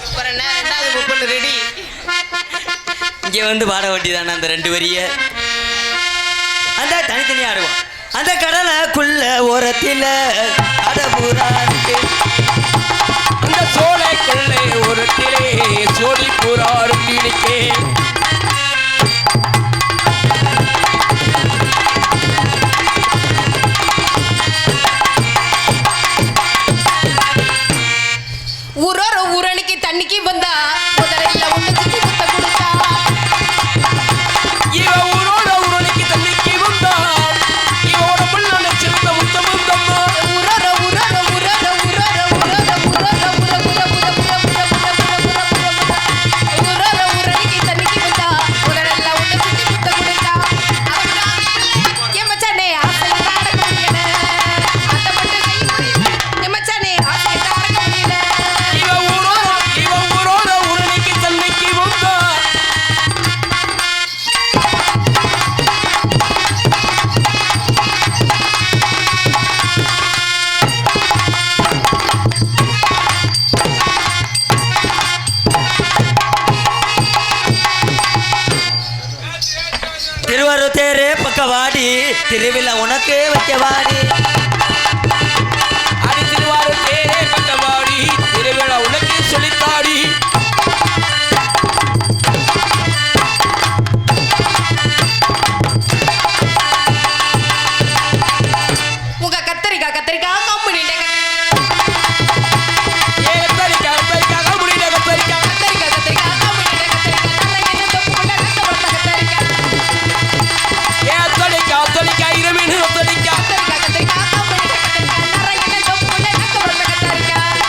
அப்புறம் என்ன? 2வது புக் பண்ணு ரெடி. இங்க வந்து பாட வேண்டியதானே அந்த 2 வரிய. அந்த தனித்தனியா ஆடுவோம். அந்த கடலைக்குள்ள ஓரத்தில அடபுரானுக்கு, அந்த சோலைக்குள்ளே ஒருத்திலே சோடி புறாரு நினைக்கே. ஊரோர ஊரணிக்கு தண்ணிக்கு வந்தா முதல்ல ஒண்ணு சுத்தி சுத்த கொடுத்தா. இவ ஊரோட ஊரணிக்கு தண்ணிக்கு வந்தா, இவோட முள்ளனை சிறுத்த முத்தமும் தந்தா. ஊரோர ஊரோர ஊரோர ஊரோர ஊரோர ஊரோர ஊர ஊர ஊர தேரே பக்கவாடி திருவிழா உனக்கு வைக்கவாடி அடி திருவாரூர் தேரே பக்கவாடி திருவிழா உனக்கு சொல்லித்தாடி உங்க கத்தரிக்காய் கத்தரிக்காய் கம்பெனிட்ட ஏ கத்தரிக்காய் கத்தரிக்காய் கம்பெனிட்ட கத்தரிக்காய் கத்தரிக்காய் கத்தரிக்காய் கம்பெனிட்ட கத்தரிக்காய் நிறைய தொப்புக்குள்ள கஷ்டப்பட்ட கத்தரிக்காய் ஏ கத்தரிக்காய் கத்தரிக்காய் இருமீன் கத்தரிக்காய் கத்தரிக்காய் கத்தரிக்காய் கம்பெனிட்ட கத்தரிக்காய் நிறைய தொப்புக்குள்ள கஷ்டப்பட்ட கத்தரிக்காய்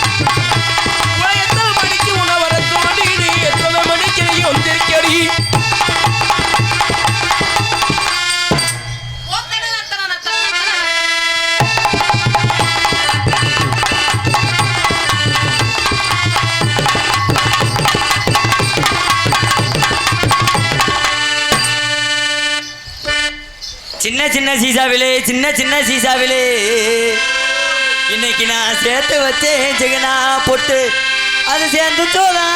உனக்கு எத்தனை மணிக்கு உணவர தோண்டி நீ எத்தனை மணிக்கு நீ வந்திருக்கடி சின்ன சின்ன சீசாவிலே சின்ன சின்ன சீசாவிலே இன்னைக்கு நான் சேர்த்து வச்சேன் ஜெகனா போட்டு அது சேர்ந்து சோதா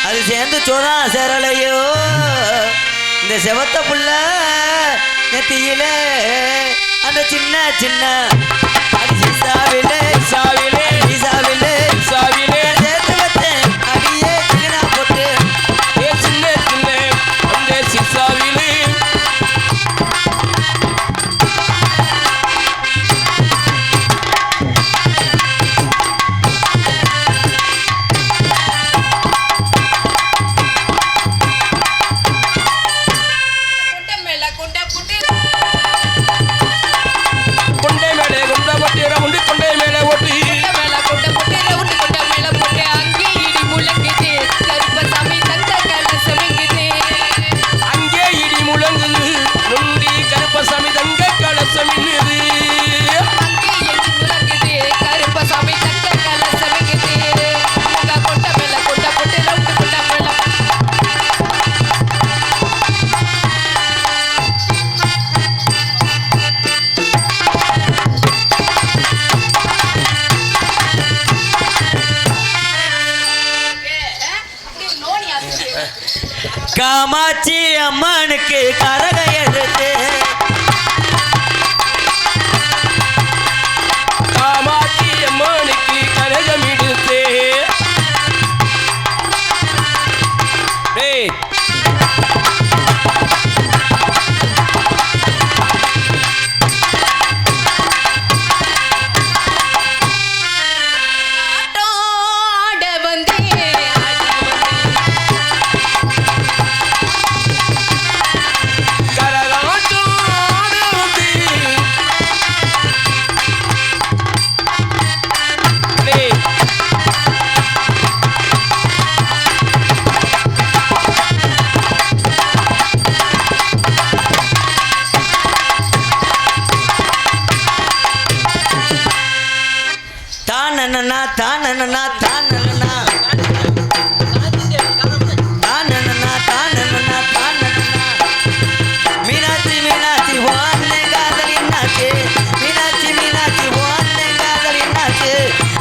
அது சேர்ந்து சோதா சேரலையோ இந்த செவத்த புள்ள நெத்தியில அந்த சின்ன சின்ன அது சீசாவிலே சாவிலே சீசாவிலே சாவிலே சேர்த்து வச்சேன் அடியே ஜெகனா போட்டு ஏ சின்ன சின்ன அந்த சிசாவிலே குண்டை மேல குண்டை புட்டு கொண்டை மேலே கொண்ட பட்டிர உண்டு கொண்டை மேலே ஓட்டி குண்டை மேல குண்டை புட்டு ரவுண்டு குண்டை மேல புட்டு அங்கே இடி முழங்குது கருப்பசாமி தங்க கலசமிங்குது அங்கே இடி முழங்குது நுண்டி கருப்பசாமி தங்க கலசம் இன்னது அங்கே இடி முழங்குது கருப்பசாமி தங்க கலசமிங்குது உங்க குண்டை மேல குண்டை புட்டு ரவுண்டு குண்டை மேல காமாட்சி அம்மனுக்கு கரக எடுத்து காமாட்சி அம்மனுக்கு கனகம் எடுத்தே டேய் ஆட வந்தே கரகாட்டம் ஆட வந்து டேய் தானனா தானனா தானனா தானனா தானனா தானனா மீனாட்சி மீனாட்சி வான்னை காதல் என்னாச்சு மீனாட்சி மீனாட்சி வான்னை காதல் என்னாச்சு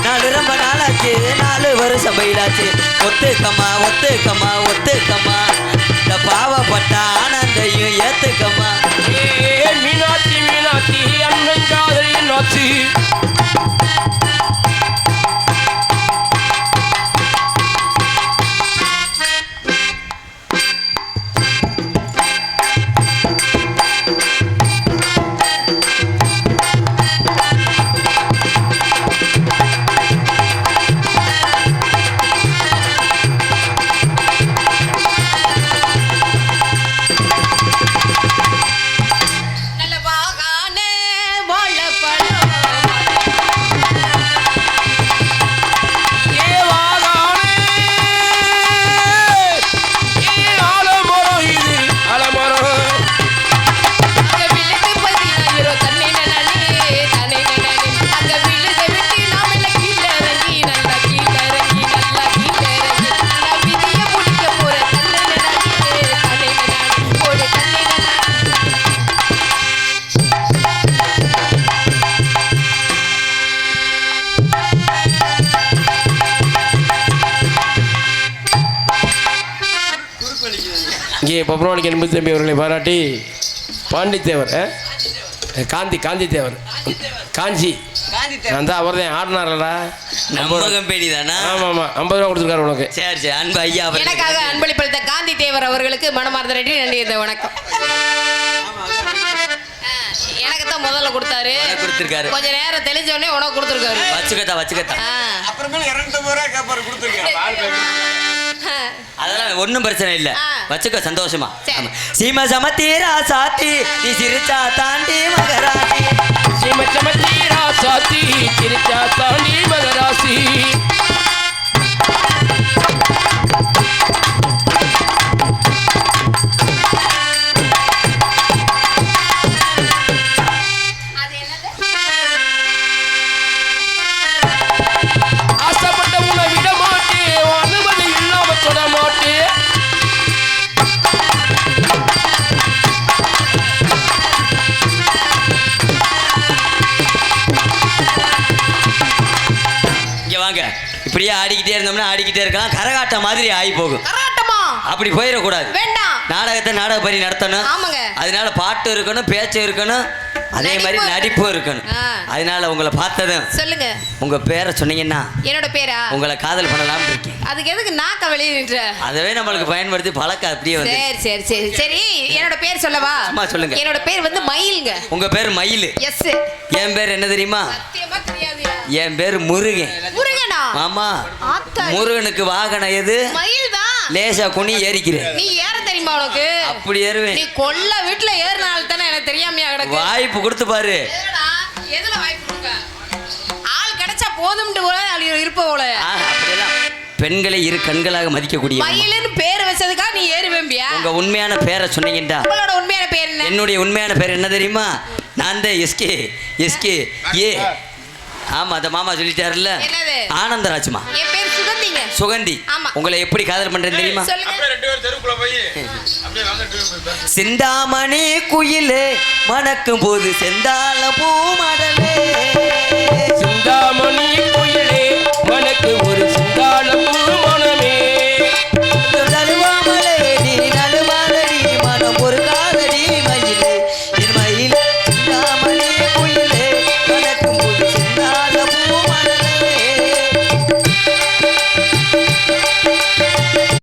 நாலு ரொம்ப நாளாச்சு 4 வருஷம் பயிலாச்சு ஒத்துக்கம்மா ஒத்துக்கம்மா ஒத்துக்கம்மா இந்த பாவப்பட்ட ஆனந்தையும் ஏத்துக்கம்மா ஏ மீனாட்சி மீனாட்சி அண்ணன் காதலி நாச்சி நல்ல வாகானே வாழைப்பழம் பப்ரவாணிக்கு அன்பு தம்பி அவர்களை பாராட்டி பாண்டித்தேவர் காந்தி தேவர் காஞ்சி அந்த அவர் தான் ஆடினாரா நம்பகம்பேடி தானா? ஆமாம் 50 ரூபா கொடுத்துருக்காரு உனக்கு. சரி அன்பு ஐயா எனக்காக அன்பளிப்பளித்த காந்தி தேவர் அவர்களுக்கு மனமார்ந்த நன்றி இந்த வணக்கம். எனக்கு தான் முதல்ல கொடுத்தாரு, கொஞ்ச நேரம் தெளிஞ்ச உடனே உனக்கு கொடுத்துருக்காரு. வச்சுக்கத்தா அதெல்லாம் ஒன்றும் பிரச்சனை இல்லை, வச்சுக்க சந்தோஷமா. சீம சமத்தீரா சாத்தி நீ சிரிச்சா தாண்டி மகராசி, சீம சமத்தீரா சாத்தி சிரிச்சா தாண்டி மகராசி, ஆசைப்பட்ட உன்னை விட மாட்டேன், அனுமதி இல்லாம தொட மாட்டேன். இங்க வாங்க. இப்படியே ஆடிக்கிட்டே இருந்தோம்னா ஆடிக்கிட்டே இருக்கலாம், கரகாட்டம் மாதிரி ஆகி போகும். கரகாட்டமா? அப்படி போயிடக்கூடாது. வேண்டாம். நாடகத்தை நாடக படி நடத்தணும். ஆமாங்க. அதனால பாட்டு இருக்கணும், பேச்சு இருக்கணும், அதே மாதிரி நடிப்பும் இருக்கணும். அதனால உங்களை பார்த்ததும் சொல்லுங்க, உங்க பேரை சொன்னீங்கன்னா என்னோட பேரா உங்களை காதல் பண்ணலாம் இருக்கேன். அதுக்கு எதுக்கு நாக்க வெளியே நின்ற? அதவே நம்மளுக்கு பயன்படுத்தி பழக்கம் அப்படியே வந்து. சரி சரி சரி சரி, என்னோட பேர் சொல்லவா? அம்மா சொல்லுங்க. என்னோட பேர் வந்து மயில்ங்க. உங்க பேர் மயில்? எஸ். என் பேர் என்ன தெரியுமா? சத்தியமா தெரியாதுயா. என் பேர் முருகன். முருகனா? ஆமா. ஆத்தாடி. முருகனுக்கு வாகனம் எது? மயில் தான். லேசா குனி ஏறிக்கிறேன். நீ ஏற தெரியுமா உனக்கு? அப்படி ஏறுவேன். நீ கொல்ல வீட்டுல ஏறினால தானே எனக்கு தெரியாமையா கிடக்கு. வாய்ப்பு கொடுத்து பாரு. ஏடா, எதுல வாய்ப்பு கொடுக்க? ஆள் கிடைச்சா போதும்ட்டு போல இருப்ப போல. அப்படியெல்லாம் பெண்களை இரு கண்களாக மதிக்கக்கூடிய மயிலுன்னு பேர் வச்சதுக்காக நீ ஏறுவேம்பியா? உங்க உண்மையான பேரை சொன்னீங்கடா. உங்களோட உண்மையான பேர் என்ன? என்னுடைய உண்மையான பேர் என்ன தெரியுமா? நான் தான் எஸ்கே ஏ. ஆமா, அந்த மாமா சொல்லிட்டாருல்ல. என்னது? ஆனந்தராஜ்மா. என் பேர் சுகந்திங்க. சுகந்தி. ஆமா. உங்களை எப்படி காதல் பண்றேன்னு தெரியுமா? சொல்லுங்க. சிந்தாமணி குயிலே மணக்கும் போது செந்தால பூ மடலே